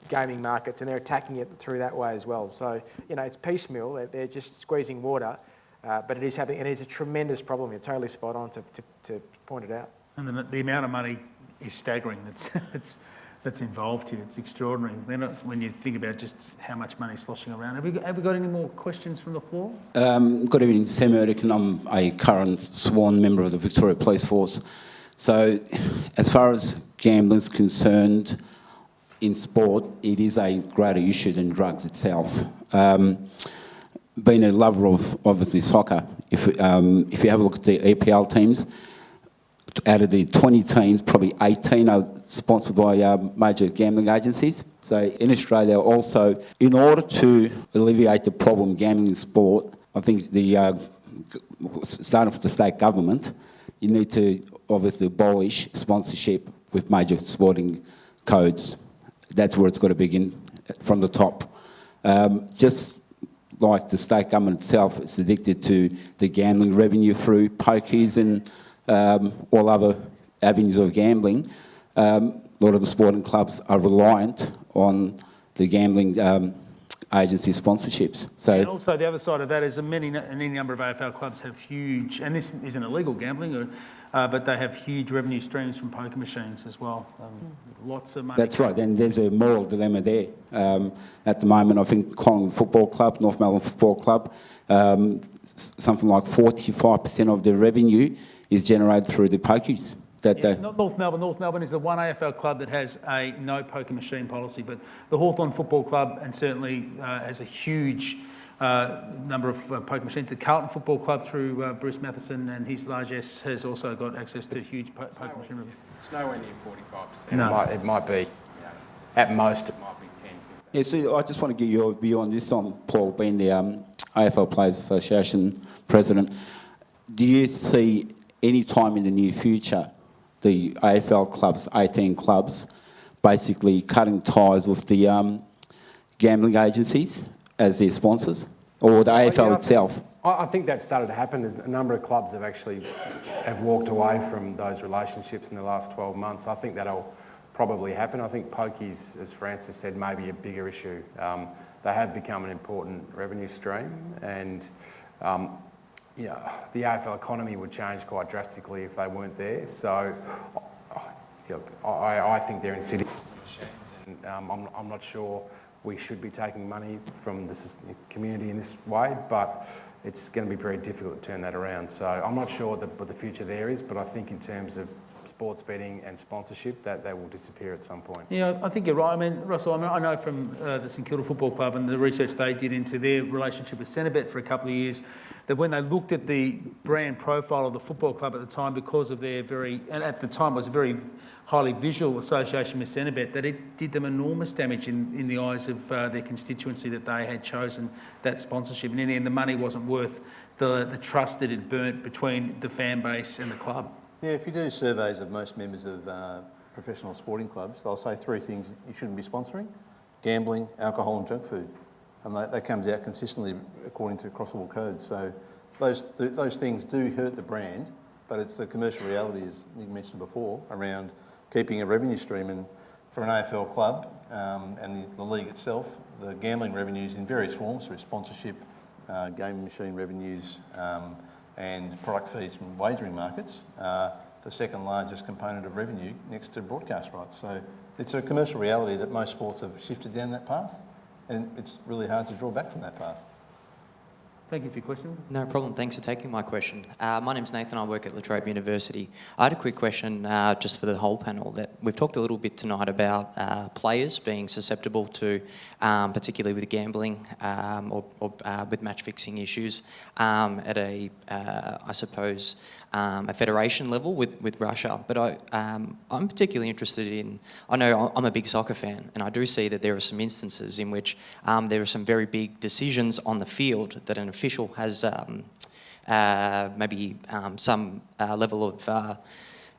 gaming markets and they're attacking it through that way as well. So, you know, it's piecemeal. They're just squeezing water, but it is happening, and it is a tremendous problem. You're totally spot on to point it out. And the amount of money is staggering that's involved here. It's extraordinary. When you think about just how much money is sloshing around. Have we got any more questions from the floor? Good evening, Sam Erdican. I'm a current sworn member of the Victoria Police Force. So, as far as gambling is concerned, in sport, it is a greater issue than drugs itself. Being a lover of, obviously, soccer, if you have a look at the EPL teams, out of the 20 teams, probably 18 are sponsored by major gambling agencies. So in Australia also, in order to alleviate the problem gambling in sport, I think starting with the state government, you need to obviously abolish sponsorship with major sporting codes. That's where it's got to begin, from the top. Just like the state government itself is addicted to the gambling revenue through pokies and all other avenues of gambling, a lot of the sporting clubs are reliant on the gambling agency sponsorships. So, and also the other side of that is any number of AFL clubs have huge, and this isn't illegal gambling, but they have huge revenue streams from poker machines as well. Lots of money. That's right, and there's a moral dilemma there. At the moment, I think Collingwood Football Club, North Melbourne Football Club, something like 45% of their revenue is generated through the pokies. Not North Melbourne. North Melbourne is the one AFL club that has a no poker machine policy, but the Hawthorn Football Club and certainly has a huge number of poker machines. The Carlton Football Club through Bruce Matheson and his largesse has also got access to huge poker machines. It's nowhere near 45%. No. It might be, at most, it might be 10. Yeah, so I just want to get your view on this, Paul, being the AFL Players Association president. Do you see any time in the near future the AFL clubs, 18 clubs, basically cutting ties with the gambling agencies as their sponsors, or the AFL itself? I think that started to happen. There's a number of clubs have walked away from those relationships in the last 12 months. I think that'll probably happen. I think pokies, as Francis said, may be a bigger issue. They have become an important revenue stream, and the AFL economy would change quite drastically if they weren't there. So I think they're insidious machines, and I'm not sure we should be taking money from the community in this way, but it's going to be very difficult to turn that around. So I'm not sure what the future there is, but I think in terms of sports betting and sponsorship, that will disappear at some point. Yeah, I think you're right. I mean, Russell, I know from the St Kilda Football Club and the research they did into their relationship with Centrebet for a couple of years, that when they looked at the brand profile of the football club at the time, because of their and at the time it was a very highly visual association with Centrebet, that it did them enormous damage in the eyes of their constituency that they had chosen that sponsorship. And in the end, the money wasn't worth the trust that it burnt between the fan base and the club. Yeah, if you do surveys of most members of professional sporting clubs, they'll say three things you shouldn't be sponsoring: gambling, alcohol and junk food. and that comes out consistently according to crossable codes. So those things do hurt the brand, but it's the commercial reality, as Nick mentioned before, around keeping a revenue stream. And for an AFL club and the league itself, the gambling revenues in various forms through sponsorship, gaming machine revenues, and product fees from wagering markets, the second largest component of revenue next to broadcast rights. So it's a commercial reality that most sports have shifted down that path, and it's really hard to draw back from that path. Thank you for your question. No problem. Thanks for taking my question. My name's Nathan. I work at La Trobe University. I had a quick question just for the whole panel. That we've talked a little bit tonight about players being susceptible to, particularly with gambling or with match fixing issues at a, I suppose, a federation level with Russia. But I'm particularly interested in, I know I'm a big soccer fan, and I do see that there are some instances in which there are some very big decisions on the field that an official has maybe some level of,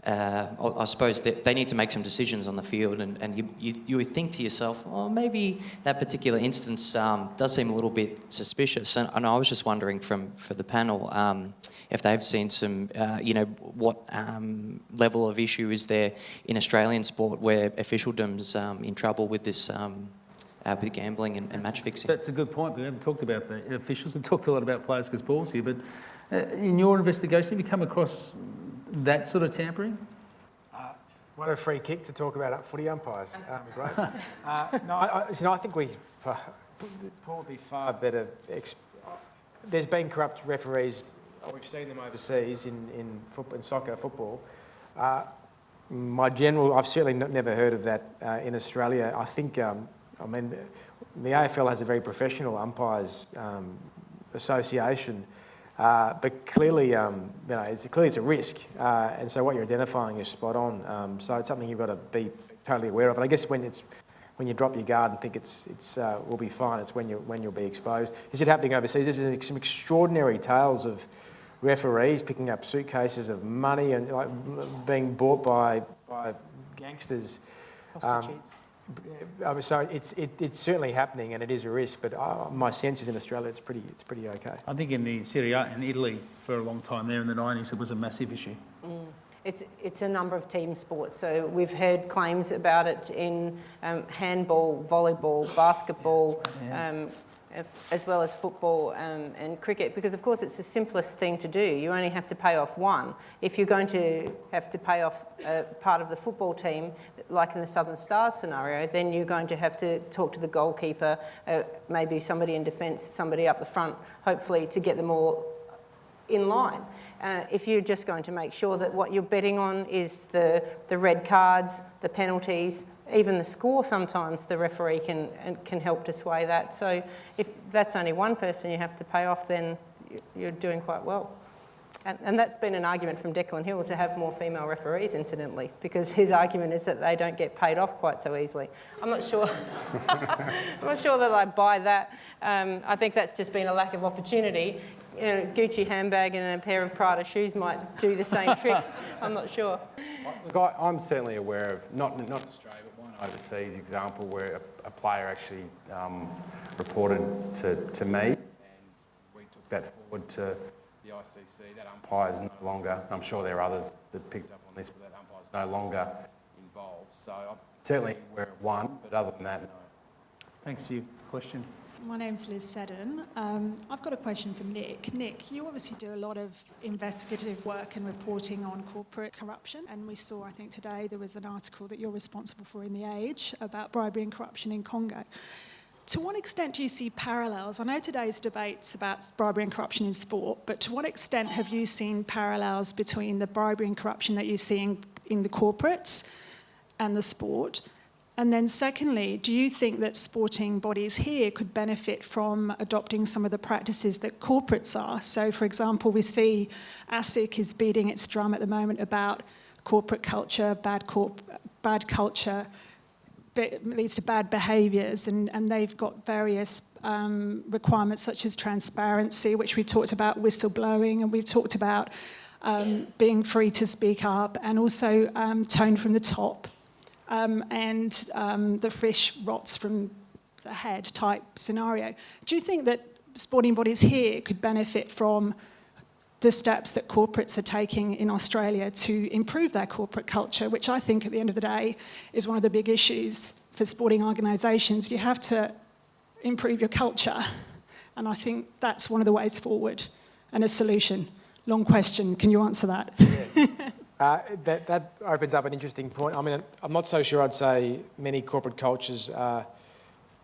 I suppose that they need to make some decisions on the field, and you would think to yourself, oh, maybe that particular instance does seem a little bit suspicious. And I was just wondering for the panel, if they've seen some, what level of issue is there in Australian sport where officialdom's in trouble with this, with gambling and match fixing? That's a good point. We haven't talked about the officials. We've talked a lot about players because Paul's here, but in your investigation, have you come across that sort of tampering? What a free kick to talk about footy umpires. Great. I think we probably far better. There's been corrupt referees. We've seen them overseas in soccer, football. I've certainly never heard of that in Australia. I think, the AFL has a very professional umpires association, but clearly, it's a risk, and so what you're identifying is spot on. So it's something you've got to be totally aware of. And I guess when you drop your guard and think it's will be fine, it's when you'll be exposed. Is it happening overseas? There's some extraordinary tales of referees picking up suitcases of money and being bought by gangsters. Prostitutes. So it's certainly happening, and it is a risk. But my sense is in Australia, it's pretty okay. I think in the Serie A in Italy for a long time there in the 90s, it was a massive issue. It's a number of team sports. So we've heard claims about it in handball, volleyball, basketball, as well as football and cricket, because of course it's the simplest thing to do. You only have to pay off one. If you're going to have to pay off part of the football team, like in the Southern Stars scenario, then you're going to have to talk to the goalkeeper, maybe somebody in defence, somebody up the front, hopefully to get them all in line. If you're just going to make sure that what you're betting on is the red cards, the penalties, even the score, sometimes the referee can help to sway that. So if that's only one person you have to pay off, then you're doing quite well. And that's been an argument from Declan Hill to have more female referees, incidentally, because his argument is that they don't get paid off quite so easily. I'm not sure. I'm not sure that I buy that. I think that's just been a lack of opportunity. Gucci handbag and a pair of Prada shoes might do the same trick. I'm not sure. Look, I'm certainly aware of, not in Australia, but one overseas example where a player actually reported to me, and we took that forward to the ICC. That umpire is no longer, I'm sure there are others that picked up on this, but that umpire is no longer involved. So I'm certainly aware of one, but other than that, no. Thanks for your question. My name's Liz Seddon. I've got a question for Nick. Nick, you obviously do a lot of investigative work and reporting on corporate corruption, and we saw, I think today, there was an article that you're responsible for in The Age about bribery and corruption in Congo. To what extent do you see parallels? I know today's debate's about bribery and corruption in sport, but to what extent have you seen parallels between the bribery and corruption that you're seeing in the corporates and the sport? And then secondly, do you think that sporting bodies here could benefit from adopting some of the practices that corporates are? So, for example, we see ASIC is beating its drum at the moment about corporate culture, bad culture leads to bad behaviours, and they've got various requirements such as transparency, which we've talked about, whistleblowing, and we've talked about being free to speak up, and also tone from the top. And the fish rots from the head type scenario. Do you think that sporting bodies here could benefit from the steps that corporates are taking in Australia to improve their corporate culture, which I think at the end of the day is one of the big issues for sporting organisations? You have to improve your culture, and I think that's one of the ways forward and a solution. Long question, can you answer that? That opens up an interesting point. I mean, I'm not so sure I'd say many corporate cultures are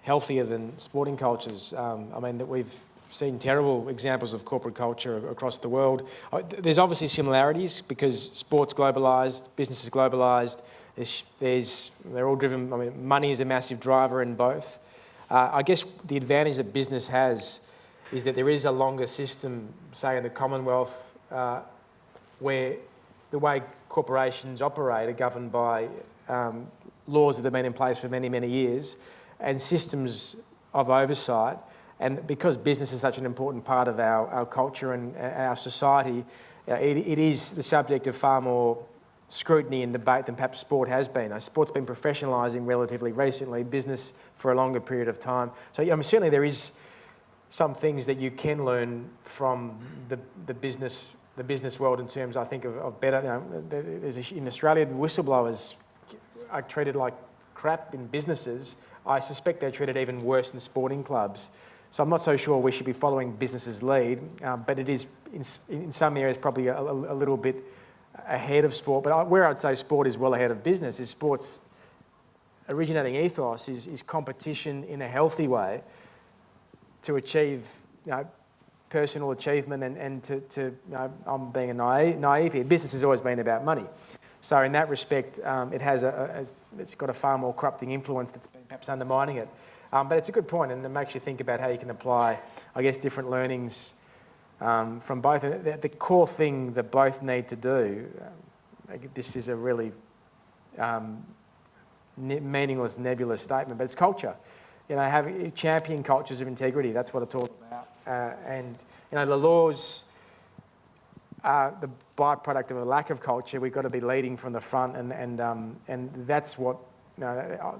healthier than sporting cultures. I mean, that we've seen terrible examples of corporate culture across the world. There's obviously similarities because sport's globalised, business is globalised. They're all driven, I mean, money is a massive driver in both. I guess the advantage that business has is that there is a longer system, say in the Commonwealth, where the way corporations operate are governed by laws that have been in place for many, many years and systems of oversight. And because business is such an important part of our culture and our society, it is the subject of far more scrutiny and debate than perhaps sport has been. Sport's been professionalising relatively recently, business for a longer period of time. So certainly there is some things that you can learn from the business world in terms, I think, of better. In Australia, whistleblowers are treated like crap in businesses. I suspect they're treated even worse in sporting clubs. So I'm not so sure we should be following business's lead, but it is in some areas probably a little bit ahead of sport. But where I'd say sport is well ahead of business is sport's originating ethos is competition in a healthy way to achieve personal achievement and to I'm being naive here. Business has always been about money. So in that respect, it's got a far more corrupting influence that's been perhaps undermining it. But it's a good point, and it makes you think about how you can apply, I guess, different learnings from both. And the core thing that both need to do, this is a really meaningless, nebulous statement, but it's culture. Have champion cultures of integrity. That's what it's all about. And the laws are the byproduct of a lack of culture. We've got to be leading from the front, and that's what.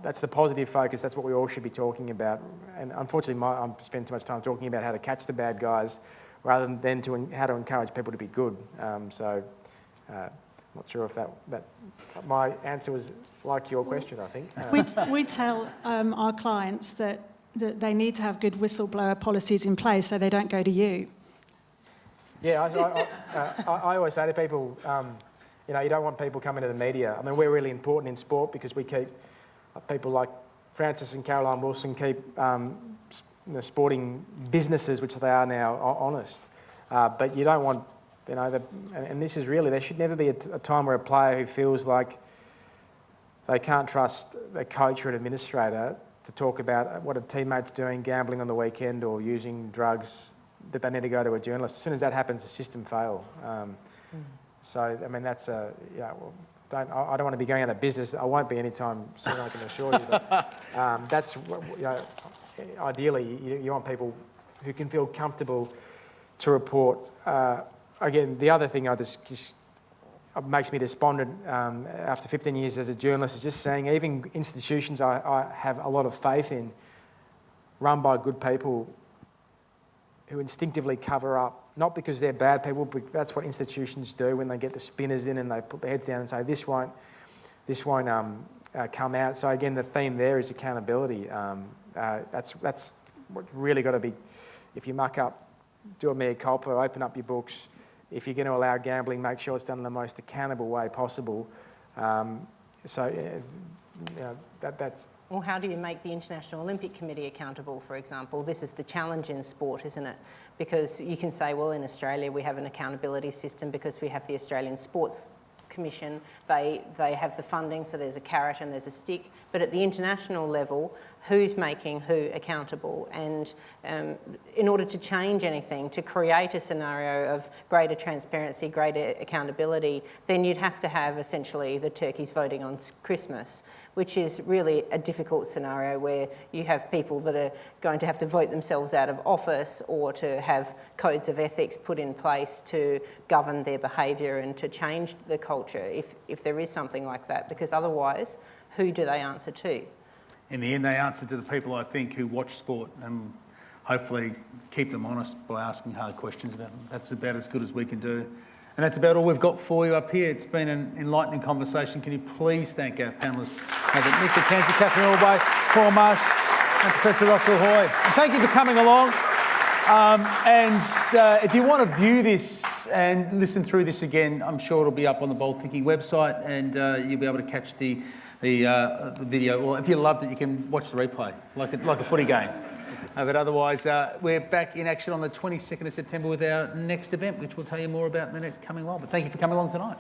That's the positive focus. That's what we all should be talking about. And unfortunately, I spend too much time talking about how to catch the bad guys rather than how to encourage people to be good. I'm not sure if that my answer was like your question, I think. We tell our clients that they need to have good whistleblower policies in place so they don't go to you. Yeah, I always say to people, you don't want people coming to the media. I mean, we're really important in sport because we keep people like Francis and Caroline Wilson keep the sporting businesses, which they are now, honest. But you don't want, and this is really, there should never be a time where a player who feels like they can't trust a coach or an administrator to talk about what a teammate's doing, gambling on the weekend or using drugs, that they need to go to a journalist. As soon as that happens, the system fails. So, I mean, that's I don't want to be going out of business. I won't be anytime soon, I can assure you. But that's, ideally, you want people who can feel comfortable to report. Again, the other thing just makes me despondent after 15 years as a journalist is just saying even institutions I have a lot of faith in, run by good people who instinctively cover up, not because they're bad people, but that's what institutions do when they get the spinners in and they put their heads down and say, this won't come out. So again, the theme there is accountability. That's what's really got to be, if you muck up, do a mea culpa, open up your books. If you're going to allow gambling, make sure it's done in the most accountable way possible. That's... Well, how do you make the International Olympic Committee accountable, for example? This is the challenge in sport, isn't it? Because you can say, well, in Australia we have an accountability system because we have the Australian Sports Commission. They have the funding, so there's a carrot and there's a stick. But at the international level, who's making who accountable? And in order to change anything, to create a scenario of greater transparency, greater accountability, then you'd have to have essentially the turkeys voting on Christmas, which is really a difficult scenario where you have people that are going to have to vote themselves out of office or to have codes of ethics put in place to govern their behaviour and to change the culture if there is something like that, because otherwise, who do they answer to? in the end, they answer to the people, I think, who watch sport, and hopefully keep them honest by asking hard questions about them. That's about as good as we can do. And that's about all we've got for you up here. It's been an enlightening conversation. Can you please thank our panellists, Nick McKenzie, Catherine Albright, Paul Marsh and Professor Russell Hoy. And thank you for coming along. If you want to view this and listen through this again, I'm sure it'll be up on the Bold Thinking website, and you'll be able to catch the video. Or if you loved it, you can watch the replay, like a footy game. But otherwise, we're back in action on the 22nd of September with our next event, which we'll tell you more about in the next coming while. But thank you for coming along tonight.